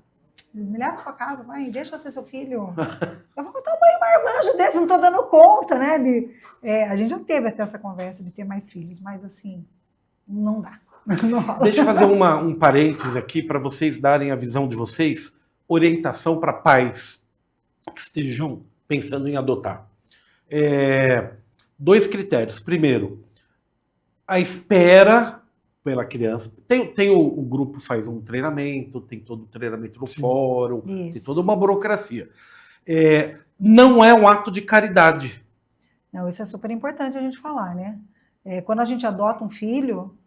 me leva para sua casa, vai, deixa eu ser seu filho. Eu vou botar um marmanjo desse, não estou dando conta, né? A gente já teve até essa conversa de ter mais filhos, mas assim, não dá. Não rola. Deixa eu fazer um parênteses aqui para vocês darem a visão de vocês, orientação para pais que estejam pensando em adotar. 2 critérios. Primeiro, a espera pela criança. Tem o grupo faz um treinamento, tem todo o treinamento no fórum, tem toda uma burocracia. não é um ato de caridade. Não, isso é super importante a gente falar, né? Quando a gente adota um filho,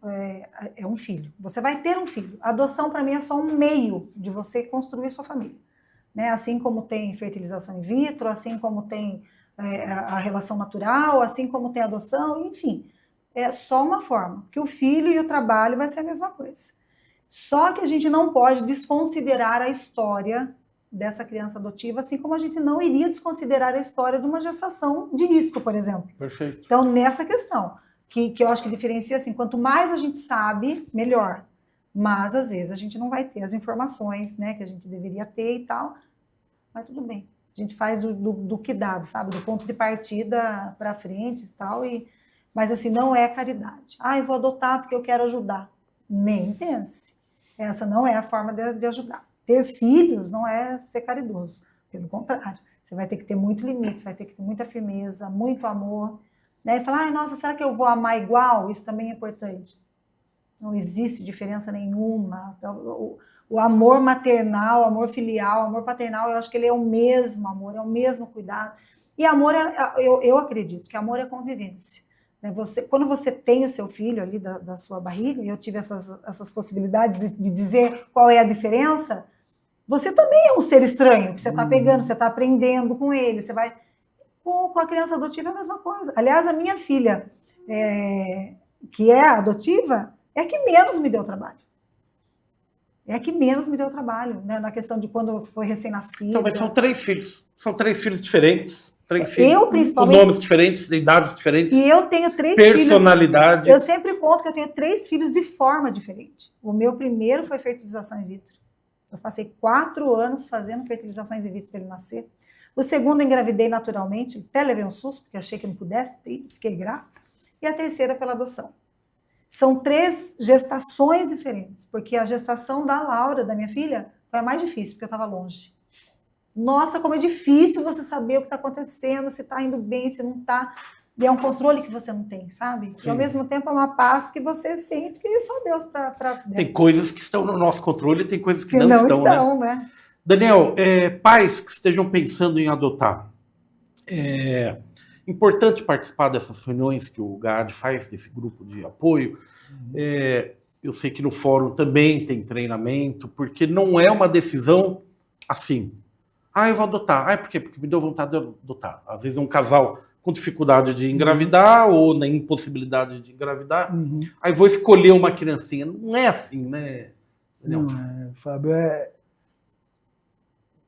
é um filho. Você vai ter um filho. A adoção, para mim, é só um meio de você construir sua família. Né? Assim como tem fertilização in vitro, assim como tem a relação natural, assim como tem adoção, enfim. É só uma forma. Porque o filho e o trabalho vai ser a mesma coisa. Só que a gente não pode desconsiderar a história dessa criança adotiva, assim como a gente não iria desconsiderar a história de uma gestação de risco, por exemplo. Perfeito. Então, nessa questão, que eu acho que diferencia assim, quanto mais a gente sabe, melhor. Mas, às vezes, a gente não vai ter as informações, né, que a gente deveria ter e tal, mas tudo bem. A gente faz do que dado, sabe? Do ponto de partida para frente e tal, mas, assim, não é caridade. Ah, eu vou adotar porque eu quero ajudar. Nem pense. Essa não é a forma de ajudar. Ter filhos não é ser caridoso. Pelo contrário. Você vai ter que ter muito limite, você vai ter que ter muita firmeza, muito amor. Né? E falar, ai, nossa, será que eu vou amar igual? Isso também é importante. Não existe diferença nenhuma. Então, o amor maternal, o amor filial, o amor paternal, eu acho que ele é o mesmo amor, é o mesmo cuidado. E amor, eu acredito que amor é convivência. Quando você tem o seu filho ali da sua barriga, e eu tive essas possibilidades de dizer qual é a diferença, você também é um ser estranho, que você está pegando, você está aprendendo com ele, você vai... Com a criança adotiva é a mesma coisa. Aliás, a minha filha, que é adotiva, é a que menos me deu trabalho. É a que menos me deu trabalho, né? Na questão de quando foi recém-nascida. Então, mas são 3 filhos. São 3 filhos diferentes. 3 Eu, filhos, principalmente. com nomes diferentes, idades diferentes. E eu tenho 3 personalidade. filhos. Eu sempre conto que eu tenho 3 filhos de forma diferente. O meu primeiro foi fertilização in vitro. Eu passei 4 anos fazendo fertilizações in vitro para ele nascer. O segundo engravidei naturalmente, até levei um susto, porque achei que não pudesse, fiquei grávida. E a terceira pela adoção. São 3 gestações diferentes, porque a gestação da Laura, da minha filha, foi a mais difícil, porque eu estava longe. Nossa, como é difícil você saber o que está acontecendo, se está indo bem, se não está. E é um controle que você não tem, sabe? Sim. E ao mesmo tempo é uma paz que você sente que só Deus para... Tem coisas que estão no nosso controle e tem coisas que não estão, né? Daniel, pais que estejam pensando em adotar, é importante participar dessas reuniões que o GAD faz, desse grupo de apoio. Eu sei que no fórum também tem treinamento, porque não é uma decisão assim. Ah, eu vou adotar. Ah, por quê? Porque me deu vontade de adotar. Às vezes é um casal com dificuldade de engravidar ou na impossibilidade de engravidar. Aí vou escolher uma criancinha. Não é assim, né? Não Fábio.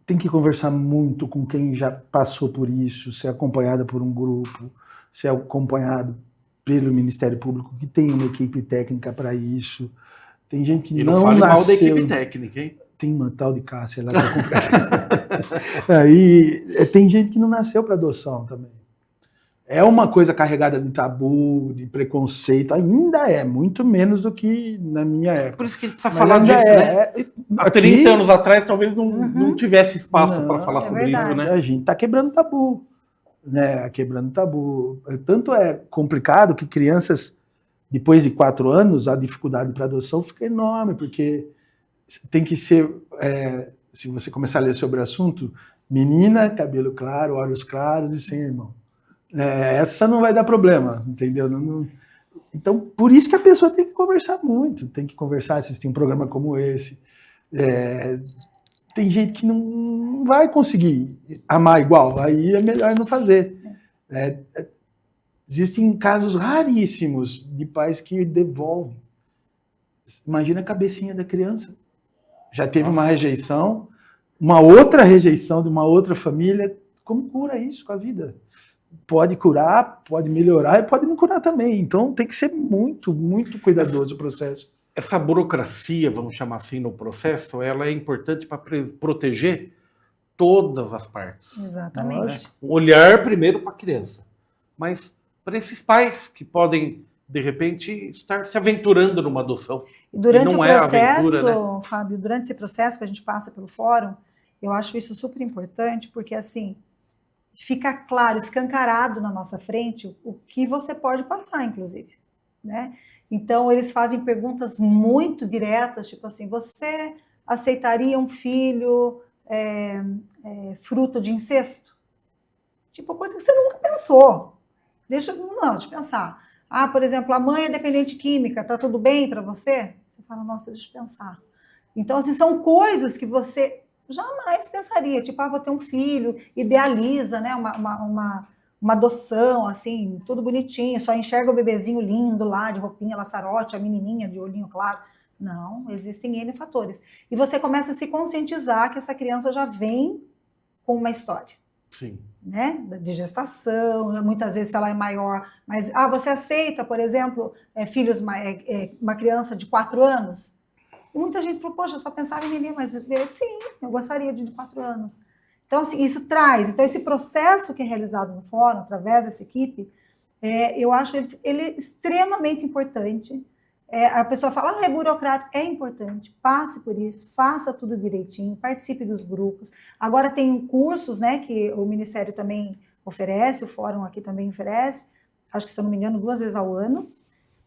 Tem que conversar muito com quem já passou por isso, ser acompanhado por um grupo, ser acompanhado pelo Ministério Público, que tem uma equipe técnica para isso. Tem gente que não fale nasceu... mal da equipe técnica, hein? Tem uma tal de Cássia lá. Aí tem gente que não nasceu para adoção também. É uma coisa carregada de tabu, de preconceito, ainda é, muito menos do que na minha época. Por isso que a gente precisa falar disso, né? Há 30 anos atrás talvez não tivesse espaço para falar sobre isso, né? A gente está quebrando tabu, né? Quebrando tabu. Tanto é complicado que crianças, depois de 4 anos, a dificuldade para adoção fica enorme, porque tem que ser, se você começar a ler sobre o assunto, menina, cabelo claro, olhos claros e sem irmão. Essa não vai dar problema, entendeu? Então, por isso que a pessoa tem que conversar muito, tem que conversar, assistir um programa como esse. Tem gente que não vai conseguir amar igual, aí é melhor não fazer. Existem casos raríssimos de pais que devolvem. Imagina a cabecinha da criança. Já teve uma rejeição, uma outra rejeição de uma outra família. Como cura isso com a vida? Pode curar, pode melhorar e pode não curar também. Então tem que ser muito, muito cuidadoso o processo. Essa burocracia, vamos chamar assim, no processo, ela é importante para proteger todas as partes. Exatamente. Olhar primeiro para a criança, mas para esses pais que podem, de repente, estar se aventurando numa adoção. E durante o processo, aventura, né? Fábio, durante esse processo que a gente passa pelo fórum, eu acho isso super importante, porque assim, fica claro, escancarado na nossa frente o que você pode passar, inclusive, né? Então, eles fazem perguntas muito diretas, tipo assim, você aceitaria um filho fruto de incesto? Tipo, coisa que você nunca pensou. Deixa eu pensar. Ah, por exemplo, a mãe é dependente química, tá tudo bem para você? Você fala, nossa, deixa eu pensar. Então, assim, são coisas que você jamais pensaria. Tipo, vou ter um filho, idealiza, né? Uma adoção, assim, tudo bonitinho, só enxerga o bebezinho lindo lá, de roupinha, laçarote, a menininha de olhinho claro. Não, existem N fatores. E você começa a se conscientizar que essa criança já vem com uma história. Sim. Né? De gestação, muitas vezes ela é maior, mas você aceita, por exemplo, filhos, uma criança de 4 anos? E muita gente falou, poxa, eu só pensava em neném, mas sim, eu gostaria de 4 anos. Então, assim, isso traz. Então, esse processo que é realizado no fórum, através dessa equipe, eu acho ele extremamente importante. A pessoa fala, é burocrático, é importante, passe por isso, faça tudo direitinho, participe dos grupos. Agora tem cursos, né, que o Ministério também oferece, o Fórum aqui também oferece, acho que, se eu não me engano, 2 vezes ao ano,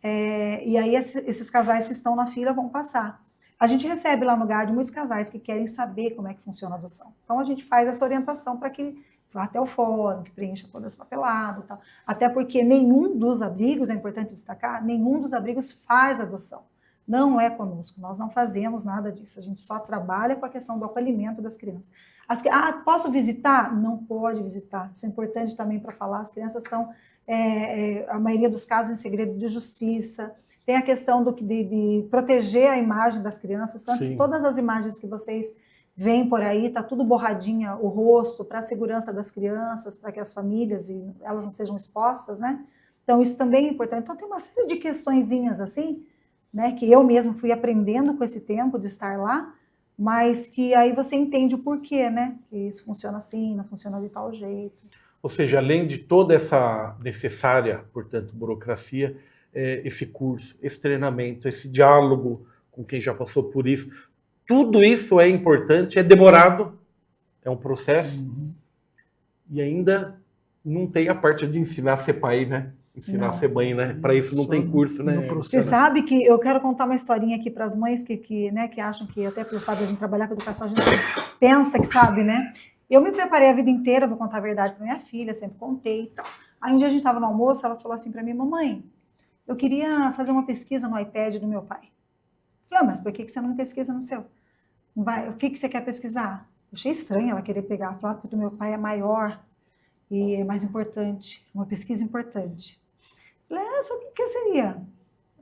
e aí esses casais que estão na fila vão passar. A gente recebe lá no GAD muitos casais que querem saber como é que funciona a adoção. Então, a gente faz essa orientação para que vá até o fórum, que preencha toda essa papelada e tal. Até porque nenhum dos abrigos, é importante destacar, nenhum dos abrigos faz adoção. Não é conosco, nós não fazemos nada disso. A gente só trabalha com a questão do acolhimento das crianças. Posso visitar? Não pode visitar. Isso é importante também para falar. As crianças estão, a maioria dos casos, em segredo de justiça. Tem a questão de proteger a imagem das crianças. Tanto que todas as imagens que vocês vem por aí, tá tudo borradinha o rosto para a segurança das crianças, para que as famílias elas não sejam expostas, né? Então isso também é importante. Então tem uma série de questõezinhas assim, né, que eu mesmo fui aprendendo com esse tempo de estar lá, mas que aí você entende o porquê, né? Que isso funciona assim, não funciona de tal jeito. Ou seja, além de toda essa necessária, portanto, burocracia, esse curso, esse treinamento, esse diálogo com quem já passou por isso, tudo isso é importante, é demorado, é um processo, e ainda não tem a parte de ensinar a ser pai, né? Ensinar a ser mãe, né? Para isso não tem curso, né? Você sabe que eu quero contar uma historinha aqui para as mães que acham que, até pelo fato de a gente trabalhar com educação, a gente pensa que sabe, né? Eu me preparei a vida inteira, vou contar a verdade para minha filha, sempre contei e tal. Aí um dia a gente estava no almoço, ela falou assim para mim, mamãe, eu queria fazer uma pesquisa no iPad do meu pai. Eu falei, mas por que você não pesquisa no seu? O que você quer pesquisar? Eu achei estranho ela querer pegar, falar que o do meu pai é maior e é mais importante, uma pesquisa importante. Eu falei, só o que seria?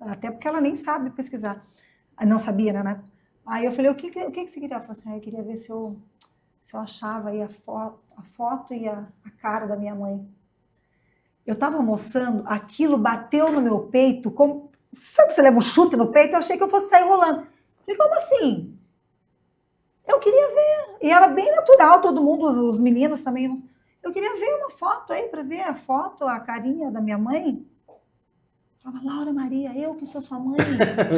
Até porque ela nem sabe pesquisar. Não sabia, né? Aí eu falei, o que você queria? Ela falou assim, eu queria ver se eu achava aí a foto e a cara da minha mãe. Eu estava almoçando, aquilo bateu no meu peito, como, sabe que você leva um chute no peito? Eu achei que eu fosse sair rolando. Eu falei, como assim? Eu queria ver. E era bem natural, todo mundo, os meninos também. Eu queria ver uma foto aí, para ver a foto, a carinha da minha mãe. Eu falava, Laura Maria, eu que sou sua mãe.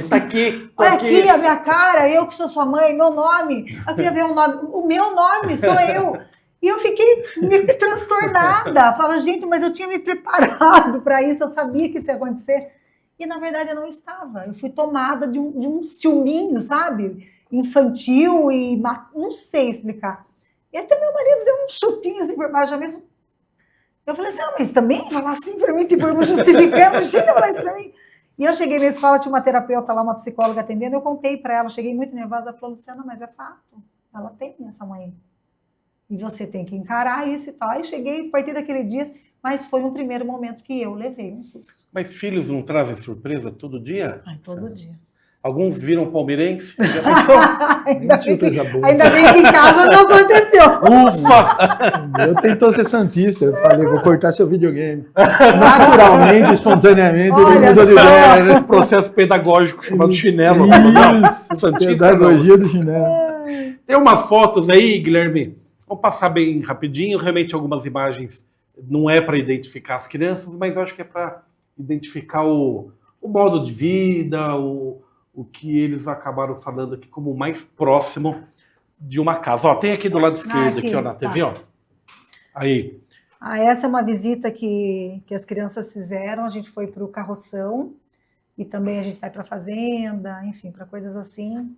Tá aqui, Olha aqui a minha cara, eu que sou sua mãe, meu nome. Eu queria ver o nome. O meu nome sou eu. E eu fiquei meio que transtornada. Falava, gente, mas eu tinha me preparado para isso, eu sabia que isso ia acontecer. E, na verdade, eu não estava. Eu fui tomada de um ciúminho, sabe? Infantil e não sei explicar. E até meu marido deu um chutinho assim por baixo da mesa. Eu falei assim, mas também falar assim para mim, tipo, me justificando, imagina falar isso para mim. E eu cheguei na escola, tinha uma terapeuta lá, uma psicóloga atendendo, eu contei para ela, cheguei muito nervosa, ela falou, Luciana, mas é fato, ela tem essa mãe. E você tem que encarar isso e tal. Aí cheguei, a partir daquele dia, mas foi um primeiro momento que eu levei um susto. Mas filhos não trazem surpresa todo dia? Ai, todo dia. Alguns viram palmeirense? Ainda bem que em casa não aconteceu. Ufa! Eu tentou ser santista, eu falei, vou cortar seu videogame. Naturalmente, espontaneamente, ele mudou de ideia. Né? Processo pedagógico chamado chinelo. Isso, pedagogia do chinelo. Tem umas fotos aí, Guilherme, vou passar bem rapidinho, realmente algumas imagens não é para identificar as crianças, mas eu acho que é para identificar o modo de vida, o que eles acabaram falando aqui como mais próximo de uma casa. Ó, tem aqui do lado esquerdo, aqui ó, na TV, ó. Aí. Essa é uma visita que as crianças fizeram, a gente foi para o Carroção, e também a gente vai para a fazenda, enfim, para coisas assim.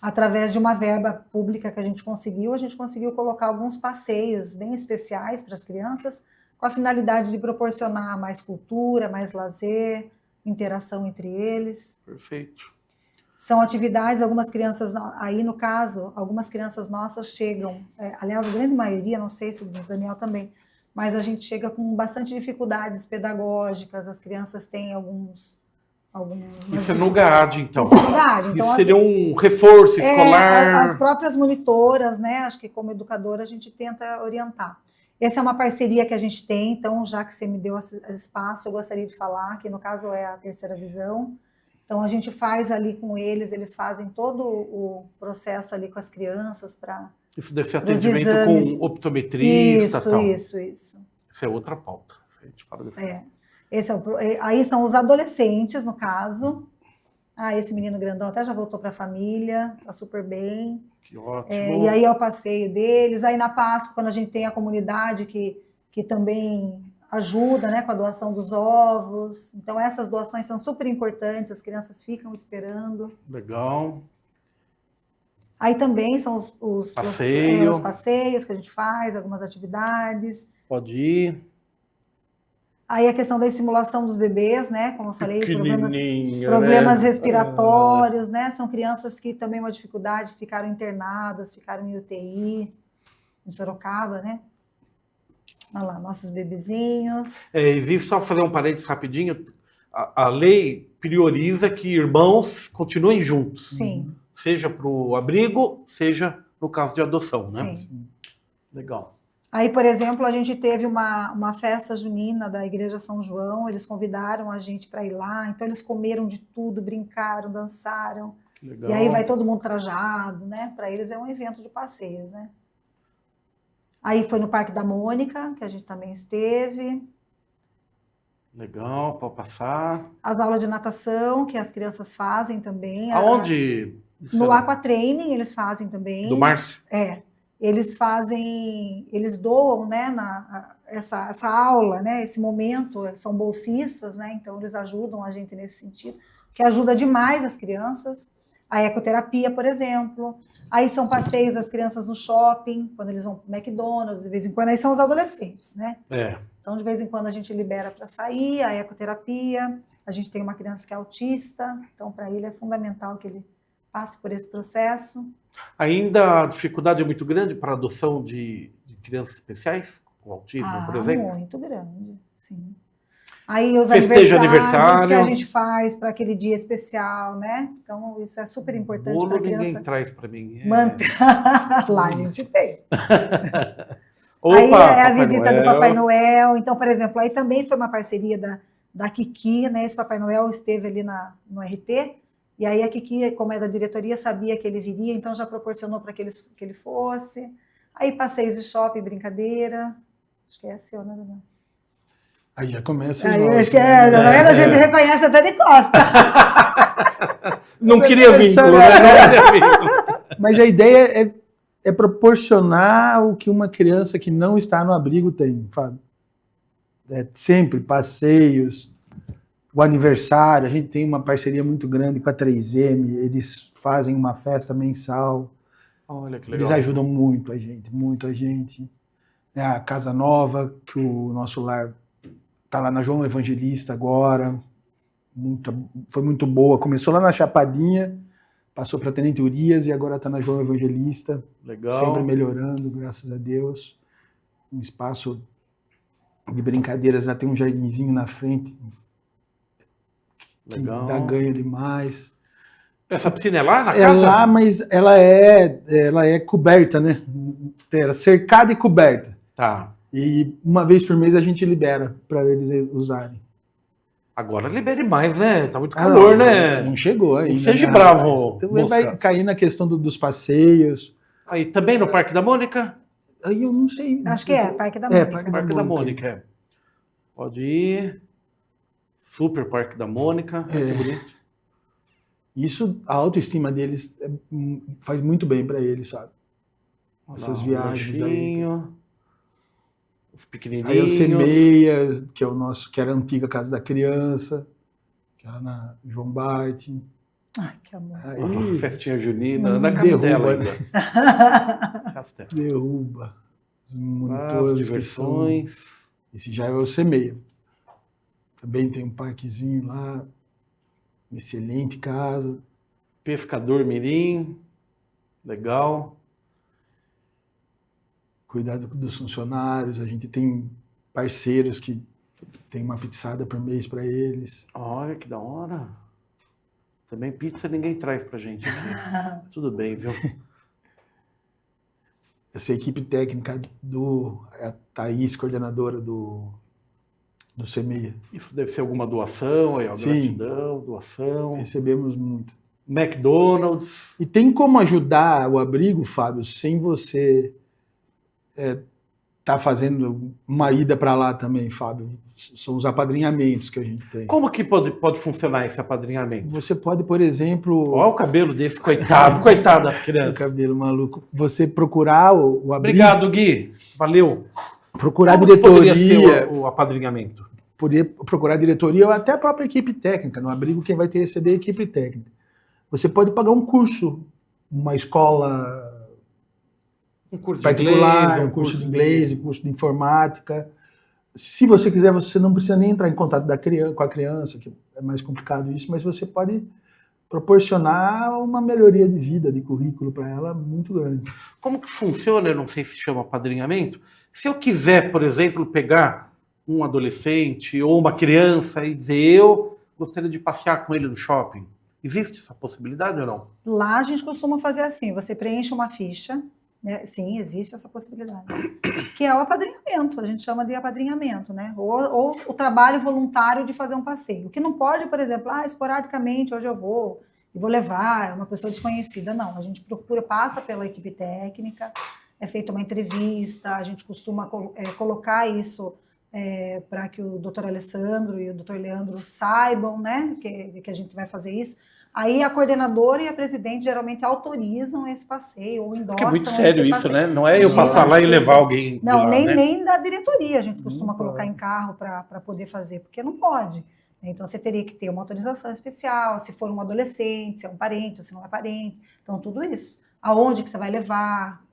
através de uma verba pública que a gente conseguiu colocar alguns passeios bem especiais para as crianças, com a finalidade de proporcionar mais cultura, mais lazer, interação entre eles. Perfeito. São atividades, algumas crianças, aí no caso, algumas crianças nossas chegam, aliás, a grande maioria, não sei se o Daniel também, mas a gente chega com bastante dificuldades pedagógicas, as crianças têm algumas Isso é no GAD, então. Isso é no GAD. Então, isso seria um reforço escolar. As próprias monitoras, né? Acho que como educadora a gente tenta orientar. Essa é uma parceria que a gente tem, então, já que você me deu esse espaço, eu gostaria de falar, que no caso é a Terceira Visão. Então, a gente faz ali com eles fazem todo o processo ali com as crianças para... Isso deve ser atendimento com optometrista e tal. Isso. Isso é outra pauta. A gente fala depois. Aí são os adolescentes, no caso. Esse menino grandão até já voltou para a família, tá super bem. Que ótimo. E aí é o passeio deles. Aí na Páscoa, quando a gente tem a comunidade que também ajuda, né, com a doação dos ovos. Então essas doações são super importantes, as crianças ficam esperando. Legal. Aí também são os passeios que a gente faz, algumas atividades. Pode ir. Aí a questão da estimulação dos bebês, né? Como eu falei, problemas respiratórios, né? São crianças que também uma dificuldade, ficaram internadas, ficaram em UTI, em Sorocaba, né? Olha lá, nossos bebezinhos. Existe, só fazer um parênteses rapidinho, a lei prioriza que irmãos continuem juntos. Sim. Seja para o abrigo, seja no caso de adoção, né? Sim. Legal. Aí, por exemplo, a gente teve uma festa junina da Igreja São João, eles convidaram a gente para ir lá, então eles comeram de tudo, brincaram, dançaram. Legal. E aí vai todo mundo trajado, né? Para eles é um evento de passeios, né? Aí foi no Parque da Mônica, que a gente também esteve. Legal, pode passar. As aulas de natação, que as crianças fazem também. Aonde? No Aquatraining eles fazem também. Do Márcio? Eles doam, né, essa aula, né, esse momento, são bolsistas, né, então eles ajudam a gente nesse sentido, que ajuda demais as crianças. A ecoterapia, por exemplo. Aí são passeios das crianças no shopping, quando eles vão para o McDonald's, de vez em quando, aí são os adolescentes, né? Então, de vez em quando a gente libera para sair, a ecoterapia. A gente tem uma criança que é autista, então para ele é fundamental que ele passe por esse processo. Ainda a dificuldade é muito grande para a adoção de crianças especiais, com autismo, por exemplo? Muito grande, sim. Aí os aniversário que a gente faz para aquele dia especial, né? Então isso é super importante para a criança. Ninguém traz para mim. Lá a gente tem. Opa, aí é a visita do Papai Noel. Então, por exemplo, aí também foi uma parceria da Kiki, né? Esse Papai Noel esteve ali no RT. E aí a Kiki, como é da diretoria, sabia que ele viria, então já proporcionou para que ele fosse. Aí passeios de shopping, brincadeira. Acho que é seu, né, Daniel? Aí já começa os nossos, né? A gente reconhece até de costa. Não queria vínculo, né? Mas a ideia é proporcionar o que uma criança que não está no abrigo tem, Fábio. Sempre passeios, o aniversário, a gente tem uma parceria muito grande com a 3M, eles fazem uma festa mensal. Olha que legal. Eles ajudam muito a gente. A Casa Nova, que o nosso lar está lá na João Evangelista agora, foi muito boa. Começou lá na Chapadinha, passou para Tenente Urias e agora está na João Evangelista. Legal. Sempre melhorando, graças a Deus. Um espaço de brincadeiras, já tem um jardinzinho na frente. Legal. Que dá ganho demais. Essa piscina é lá na casa? É lá, mas ela é coberta, né? Cercada e coberta. Tá. E uma vez por mês a gente libera para eles usarem. Agora libere mais, né? Tá muito calor, né? Não chegou ainda. Não seja bravo. Então vai cair na questão dos passeios. Aí também no Parque da Mônica? Aí eu não sei. Acho que Parque da Mônica. Parque da Mônica. Pode ir. Super Parque da Mônica. Que bonito. Isso, a autoestima deles faz muito bem para eles, sabe? Essas viagens aí. Os pequenininhos. Aí o Semeia, que era a antiga Casa da Criança, que era na João Bart. Ai, que amor. Aí, Festinha junina, na Castela derruba, ainda. né? Castela. Derruba os As monitores que são... diversões. Esse já é o CEMEIA. Também tem um parquezinho lá, uma excelente casa. Pescador Mirim. Legal. Cuidado dos funcionários, a gente tem parceiros que tem uma pizzada por mês para eles. Olha que da hora. Também pizza ninguém traz pra gente aqui. Tudo bem, viu? Essa equipe técnica é a Thaís, coordenadora do CEMEIA. Isso deve ser alguma doação, aí, ó, Sim. gratidão, doação. Recebemos muito. McDonald's. E tem como ajudar o abrigo, Fábio, sem você tá fazendo uma ida para lá também, Fábio? São os apadrinhamentos que a gente tem. Como que pode funcionar esse apadrinhamento? Você pode, por exemplo... Olha o cabelo desse, coitado, coitado das O crianças. cabelo maluco. Você procurar o abrigo... Obrigado, Gui. Valeu. Procurar Como que poderia diretoria... ser o apadrinhamento? Poder procurar diretoria ou até a própria equipe técnica. No abrigo, quem vai ter receber é a equipe técnica. Você pode pagar um curso, uma escola Um curso particular, de inglês, um curso de inglês, um curso de informática. Se você quiser, você não precisa nem entrar em contato com a criança, que é mais complicado isso, mas você pode proporcionar uma melhoria de vida, de currículo para ela muito grande. Como que funciona? Eu não sei se chama apadrinhamento. Se eu quiser, por exemplo, pegar um adolescente ou uma criança e dizer eu gostaria de passear com ele no shopping, existe essa possibilidade ou não? Lá a gente costuma fazer assim, você preenche uma ficha, né? Sim, existe essa possibilidade, que é o apadrinhamento, a gente chama de apadrinhamento, né? Ou o trabalho voluntário de fazer um passeio. O que não pode, por exemplo, esporadicamente, hoje eu vou e vou levar uma pessoa desconhecida, não. A gente procura, passa pela equipe técnica, é feita uma entrevista, a gente costuma colocar isso para que o doutor Alessandro e o doutor Leandro saibam, né, que a gente vai fazer isso. Aí a coordenadora e a presidente geralmente autorizam esse passeio ou endossam. Porque é muito sério isso, passeio. né? Não é eu passar lá e levar alguém de Não, lá, né? nem da diretoria a gente costuma colocar em carro para poder fazer, porque não pode. Então você teria que ter uma autorização especial, se for um adolescente, se é um parente ou se não é parente. Então tudo isso. Aonde que você vai levar,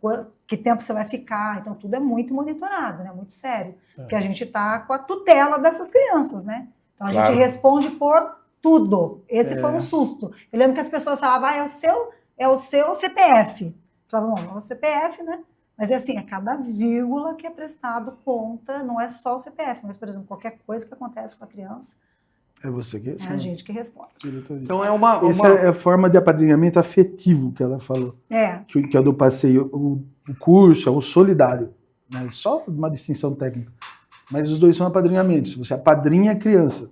que tempo você vai ficar. Então tudo é muito monitorado, né? Muito sério. Porque a gente está com a tutela dessas crianças, né? Então a gente responde por tudo. Esse foi um susto. Eu lembro que as pessoas falavam, é o seu CPF. Eu falava, não, é o CPF, né? Mas é assim, é cada vírgula que é prestado conta, não é só o CPF, mas, por exemplo, qualquer coisa que acontece com a criança, É você que responde. é a gente que responde. Então é uma... Essa é a forma de apadrinhamento afetivo que ela falou. Que é do passeio. O curso é o solidário. Né? Só uma distinção técnica. Mas os dois são apadrinhamentos. Você apadrinha a criança.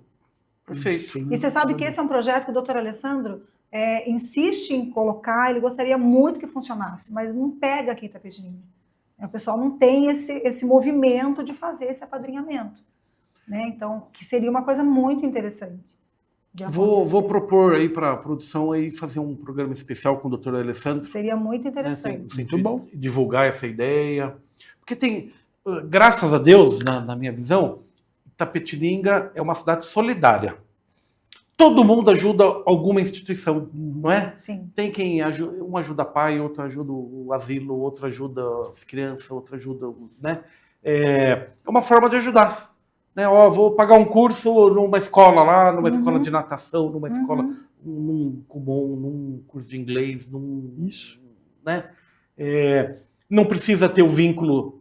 Perfeito. E você sabe que esse é um projeto que o doutor Alessandro insiste em colocar, ele gostaria muito que funcionasse, mas não pega aqui em Itapetininga. O pessoal não tem esse movimento de fazer esse apadrinhamento. Né? Então, que seria uma coisa muito interessante. Vou propor aí para a produção aí fazer um programa especial com o Dr. Alessandro. Seria muito interessante. Muito bom. Divulgar essa ideia. Porque tem, graças a Deus, na minha visão, Itapetininga é uma cidade solidária. Todo mundo ajuda alguma instituição, não é? Sim. Tem quem ajuda, um ajuda pai, outro ajuda o asilo, outro ajuda as crianças, outro ajuda, né? É uma forma de ajudar. Né? Ó, vou pagar um curso numa escola lá, numa escola de natação, numa escola, num Kumon, num curso de inglês, Isso. Né? Não precisa ter o vínculo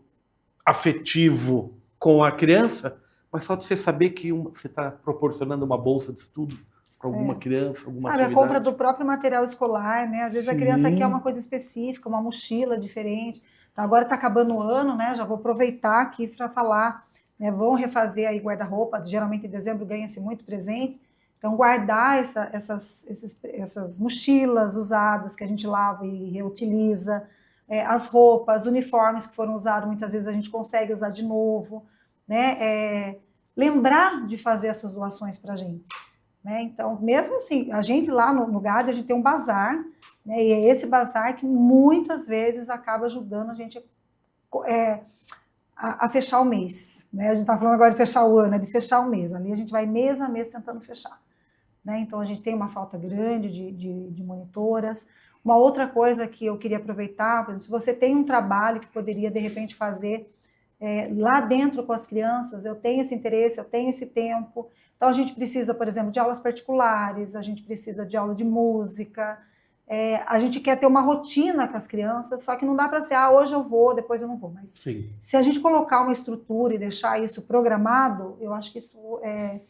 afetivo com a criança, mas só de você saber que você está proporcionando uma bolsa de estudo para alguma criança, alguma atividade. A compra do próprio material escolar, né? Às vezes a criança quer uma coisa específica, uma mochila diferente. Então agora está acabando o ano, né? Já vou aproveitar aqui para falar. Né, vão refazer aí guarda-roupa, geralmente em dezembro ganha-se muito presente, então guardar essas mochilas usadas que a gente lava e reutiliza, as roupas, uniformes que foram usados, muitas vezes a gente consegue usar de novo, né, lembrar de fazer essas doações para a gente. Né, então, mesmo assim, a gente lá no GAD, a gente tem um bazar, né, e é esse bazar que muitas vezes acaba ajudando a gente a fechar o mês, né? A gente está falando agora de fechar o ano, de fechar o mês. Ali a gente vai mês a mês tentando fechar. né? Então a gente tem uma falta grande de monitoras. Uma outra coisa que eu queria aproveitar, por exemplo, se você tem um trabalho que poderia, de repente, fazer lá dentro com as crianças, eu tenho esse interesse, eu tenho esse tempo. Então, a gente precisa, por exemplo, de aulas particulares, a gente precisa de aula de música, a gente quer ter uma rotina com as crianças, só que não dá para ser, hoje eu vou, depois eu não vou. Mas Sim. se a gente colocar uma estrutura e deixar isso programado, eu acho que isso é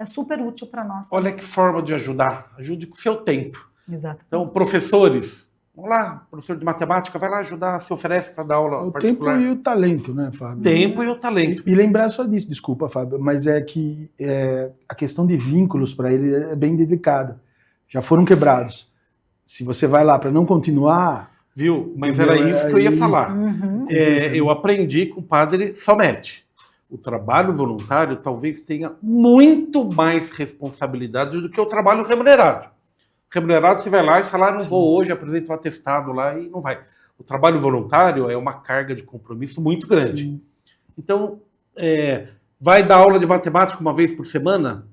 super útil para nós. Olha que forma de ajudar. Ajude com o seu tempo. Exato. Então, professores, vamos lá, professor de matemática, vai lá ajudar, se oferece para dar aula O particular. tempo e o talento, né, Fábio? Tempo e o talento. E lembrar só disso, desculpa, Fábio, mas é que a questão de vínculos para ele é bem delicada. Já foram quebrados. Se você vai lá para não continuar... Viu? Mas era isso que eu ia falar. Uhum. Eu aprendi com o padre Salmetti. O trabalho voluntário talvez tenha muito mais responsabilidade do que o trabalho remunerado. Remunerado, você vai lá e fala, não vou hoje, apresenta um atestado lá e não vai. O trabalho voluntário é uma carga de compromisso muito grande. Sim. Então, vai dar aula de matemática uma vez por semana?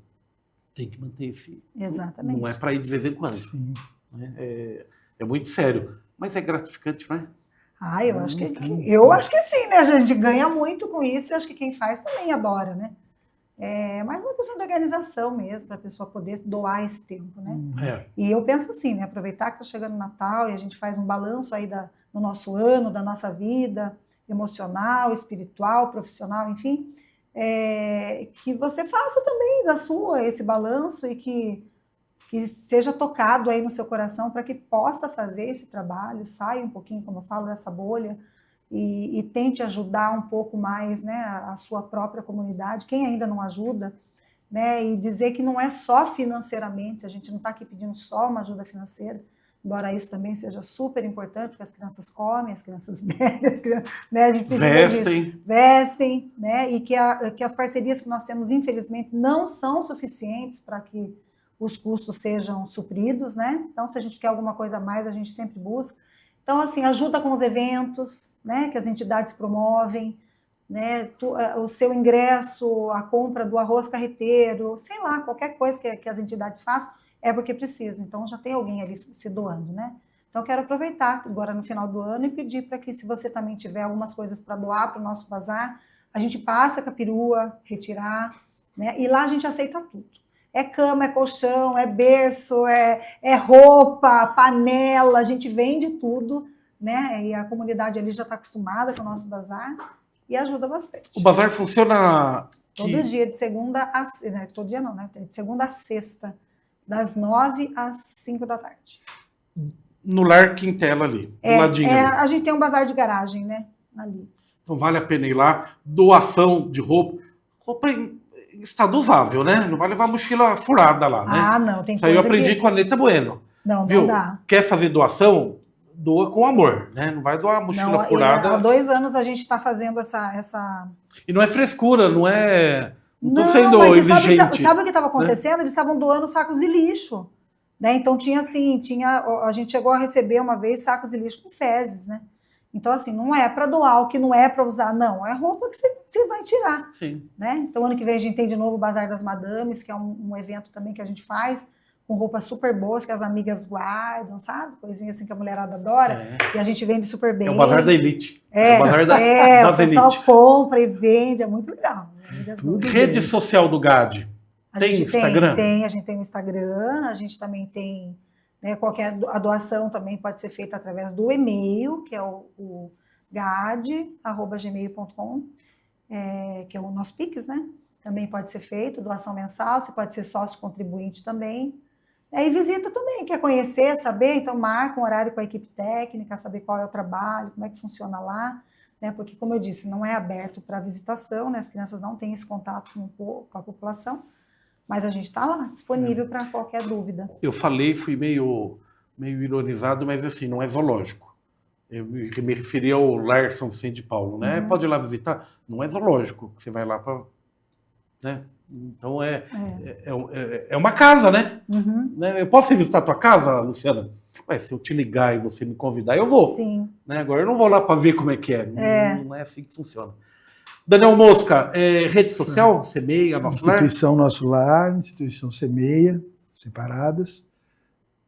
Tem que manter esse... Exatamente. Não é para ir de vez em quando. Sim. É muito sério. Mas é gratificante, não é? Eu acho que sim, né? A gente ganha muito com isso e acho que quem faz também adora, né? É mais uma questão de organização mesmo, para a pessoa poder doar esse tempo, né? E eu penso assim, né? Aproveitar que está chegando o Natal e a gente faz um balanço aí do nosso ano, da nossa vida emocional, espiritual, profissional, enfim, que você faça também da sua esse balanço e que seja tocado aí no seu coração para que possa fazer esse trabalho, saia um pouquinho, como eu falo, dessa bolha, e tente ajudar um pouco mais, né, a sua própria comunidade, quem ainda não ajuda, né, e dizer que não é só financeiramente, a gente não está aqui pedindo só uma ajuda financeira, embora isso também seja super importante, porque as crianças comem, as crianças bebem, né, a gente precisa vestem, né, e que as parcerias que nós temos, infelizmente, não são suficientes para que os custos sejam supridos, né, então se a gente quer alguma coisa a mais, a gente sempre busca. Então, assim, ajuda com os eventos, né, que as entidades promovem, né, o seu ingresso, a compra do arroz carreteiro, sei lá, qualquer coisa que as entidades façam, é porque precisa. Então, já tem alguém ali se doando, né? Então, quero aproveitar agora no final do ano e pedir para que, se você também tiver algumas coisas para doar para o nosso bazar, a gente passa com a perua, retirar, né? E lá a gente aceita tudo. É cama, é colchão, é berço, é roupa, panela, a gente vende tudo, né? E a comunidade ali já está acostumada com o nosso bazar e ajuda bastante. O bazar funciona... Todo dia, de segunda a... Né? Todo dia não, né? De segunda a sexta, das 9 às 5 da tarde. No Lar Quintela ali, do ladinho ali. A gente tem um bazar de garagem, né? Ali. Então vale a pena ir lá. Doação de roupa. Roupa em estado usável, né? Não vai levar mochila furada lá, né? Não, tem isso aí eu aprendi com a Aneta Bueno. Não dá. Quer fazer doação? Doa com amor, né? Não vai doar mochila furada. Há 2 anos a gente está fazendo essa... E não é frescura, não é... Não estou sendo exigente. Sabe o que estava acontecendo? Né? Eles estavam doando sacos de lixo. Né? Então tinha assim, a gente chegou a receber uma vez sacos de lixo com fezes, né? Então, assim, não é para doar o que não é para usar, não. É roupa que você vai tirar. Sim. Né? Então, ano que vem a gente tem de novo o Bazar das Madames, que é um evento também que a gente faz, com roupas super boas, que as amigas guardam, sabe? Coisinha assim que a mulherada adora. E a gente vende super bem. É o Bazar da Elite. O Bazar das o pessoal compra e vende, é muito legal. Rede social do GAD. Tem Instagram? A gente tem o Instagram, a gente também tem... Né, a doação também pode ser feita através do e-mail, que é o gad@gmail.com, que é o nosso Pix, né? Também pode ser feito, doação mensal, você pode ser sócio contribuinte também. E visita também, quer conhecer, saber, então marca um horário com a equipe técnica, saber qual é o trabalho, como é que funciona lá, né? Porque, como eu disse, não é aberto para visitação, né? As crianças não têm esse contato com a população, mas a gente está lá, disponível para qualquer dúvida. Eu falei, fui meio ironizado, mas assim, não é zoológico. Eu me referi ao Lar São Vicente de Paulo, né? Pode ir lá visitar, não é zoológico, você vai lá para... Né? Então é uma casa, né? Né? Eu posso ir visitar a tua casa, Luciana? Se eu te ligar e você me convidar, eu vou. Sim. Né? Agora eu não vou lá para ver como é que é. Não é assim que funciona. Daniel Mosca, rede social, Semeia, Nosso Lar? Instituição Nosso Lar, Instituição Semeia. separadas.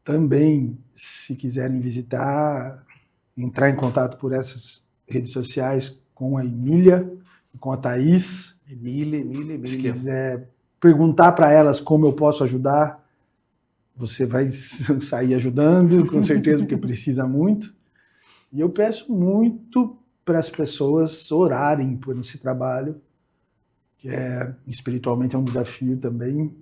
Também, se quiserem visitar, entrar em contato por essas redes sociais com a Emília, com a Thaís. Emília. Se quiser perguntar para elas como eu posso ajudar, você vai sair ajudando, com certeza, porque precisa muito. E eu peço muito para as pessoas orarem por esse trabalho, que espiritualmente é um desafio também.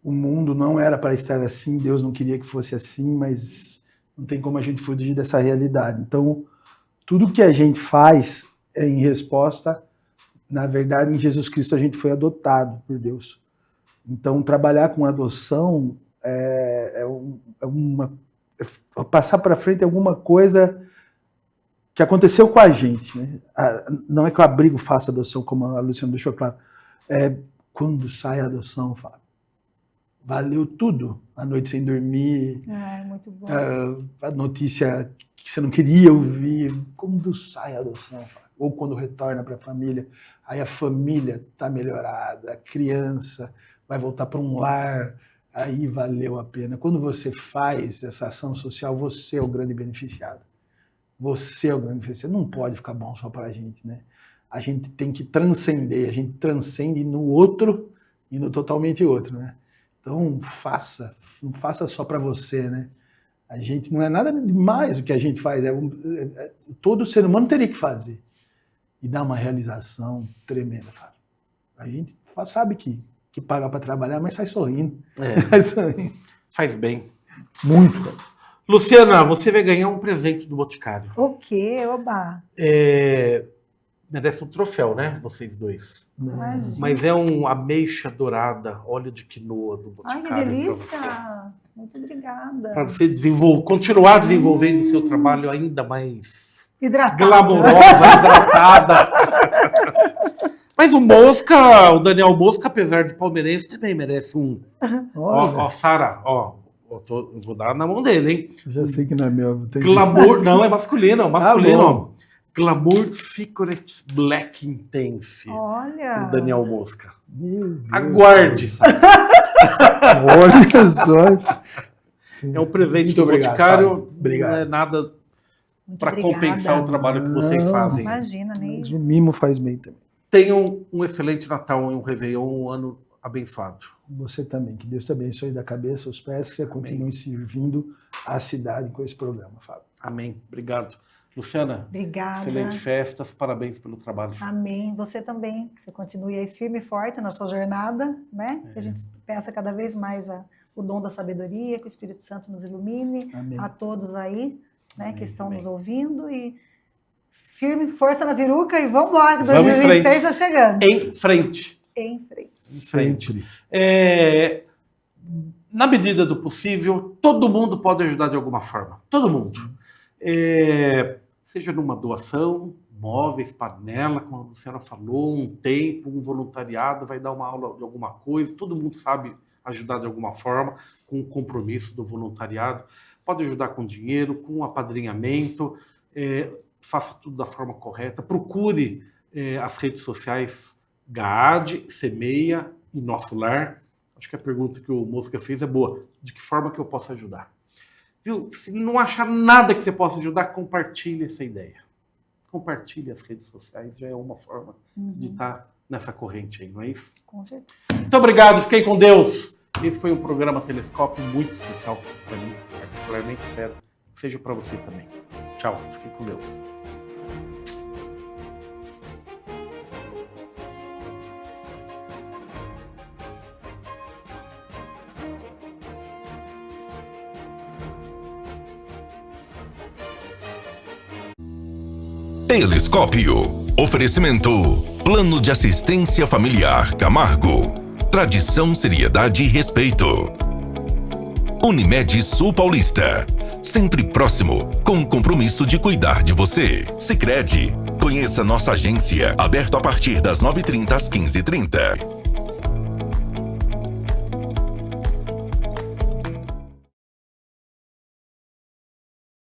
O mundo não era para estar assim, Deus não queria que fosse assim, mas não tem como a gente fugir dessa realidade. Então, tudo que a gente faz é em resposta, na verdade, em Jesus Cristo a gente foi adotado por Deus. Então, trabalhar com adoção passar para frente alguma coisa que aconteceu com a gente, né? Não é que o abrigo faça adoção, como a Luciana deixou claro. Quando sai a adoção, Fábio, valeu tudo. A noite sem dormir, muito bom. A notícia que você não queria ouvir. Quando sai a adoção, Fábio, ou quando retorna para a família, aí a família está melhorada, a criança vai voltar para um lar, aí valeu a pena. Quando você faz essa ação social, você é o grande beneficiado. Você é o grande beneficiado. Não pode ficar bom só para a gente, né? A gente tem que transcender, a gente transcende no outro e no totalmente outro, né? Então, não faça só para você, né? A gente não é nada demais o que a gente faz, todo ser humano teria que fazer. E dá uma realização tremenda, Fábio. A gente sabe que paga para trabalhar, mas sai sorrindo. Faz bem. Muito. Luciana, você vai ganhar um presente do Boticário. O quê? Oba! Merece um troféu, né? Vocês dois. Imagina. Mas é um ameixa dourada, óleo de quinoa do Boticário. Ai, que delícia! Muito obrigada. Para você continuar desenvolvendo o seu trabalho ainda mais hidratada. Glamourosa, hidratada. Mas o Daniel Mosca, apesar de palmeirense, também merece um. Ó, Sara, eu vou dar na mão dele, hein? Já sei que não é meu. Glamour, não, é masculino. Glamour Secret Black Intense. Olha. Do Daniel Mosca. Aguarde. Olha só. Sim. É um presente do Boticário. Obrigado. Não é nada para compensar o trabalho que vocês fazem. Imagina, nem isso. O mimo faz bem também. Tenham um excelente Natal e um Réveillon, um ano abençoado. Você também. Que Deus te abençoe da cabeça aos pés, que você continue servindo a cidade com esse programa, Fábio. Amém. Obrigado. Luciana, obrigada. Excelentes festas, parabéns pelo trabalho. Amém. Você também, que você continue aí firme e forte na sua jornada, né? Que a gente peça cada vez mais o dom da sabedoria, que o Espírito Santo nos ilumine. Amém. A todos aí, né, que estão nos ouvindo e firme, força na peruca e vamos embora, que 2026 está chegando. Em frente. Na medida do possível, todo mundo pode ajudar de alguma forma. Todo mundo. Seja numa doação, móveis, panela, como a Luciana falou, um tempo, um voluntariado, vai dar uma aula de alguma coisa, todo mundo sabe ajudar de alguma forma, com o compromisso do voluntariado. Pode ajudar com dinheiro, com apadrinhamento, faça tudo da forma correta, procure as redes sociais GAAD, Semeia e Nosso Lar. Acho que a pergunta que o Mosca fez é boa. De que forma que eu posso ajudar? Viu? Se não achar nada que você possa ajudar, compartilhe essa ideia. Compartilhe as redes sociais, já é uma forma de estar nessa corrente aí, não é isso? Com certeza. Muito obrigado, fiquem com Deus. Esse foi um programa Telescópio muito especial para mim, particularmente espero que seja para você também. Tchau, fiquem com Deus. Telescópio. Oferecimento. Plano de Assistência Familiar Camargo. Tradição, seriedade e respeito. Unimed Sul Paulista. Sempre próximo, com o compromisso de cuidar de você. Sicredi. Conheça nossa agência, aberto a partir das 9h30 às 15h30.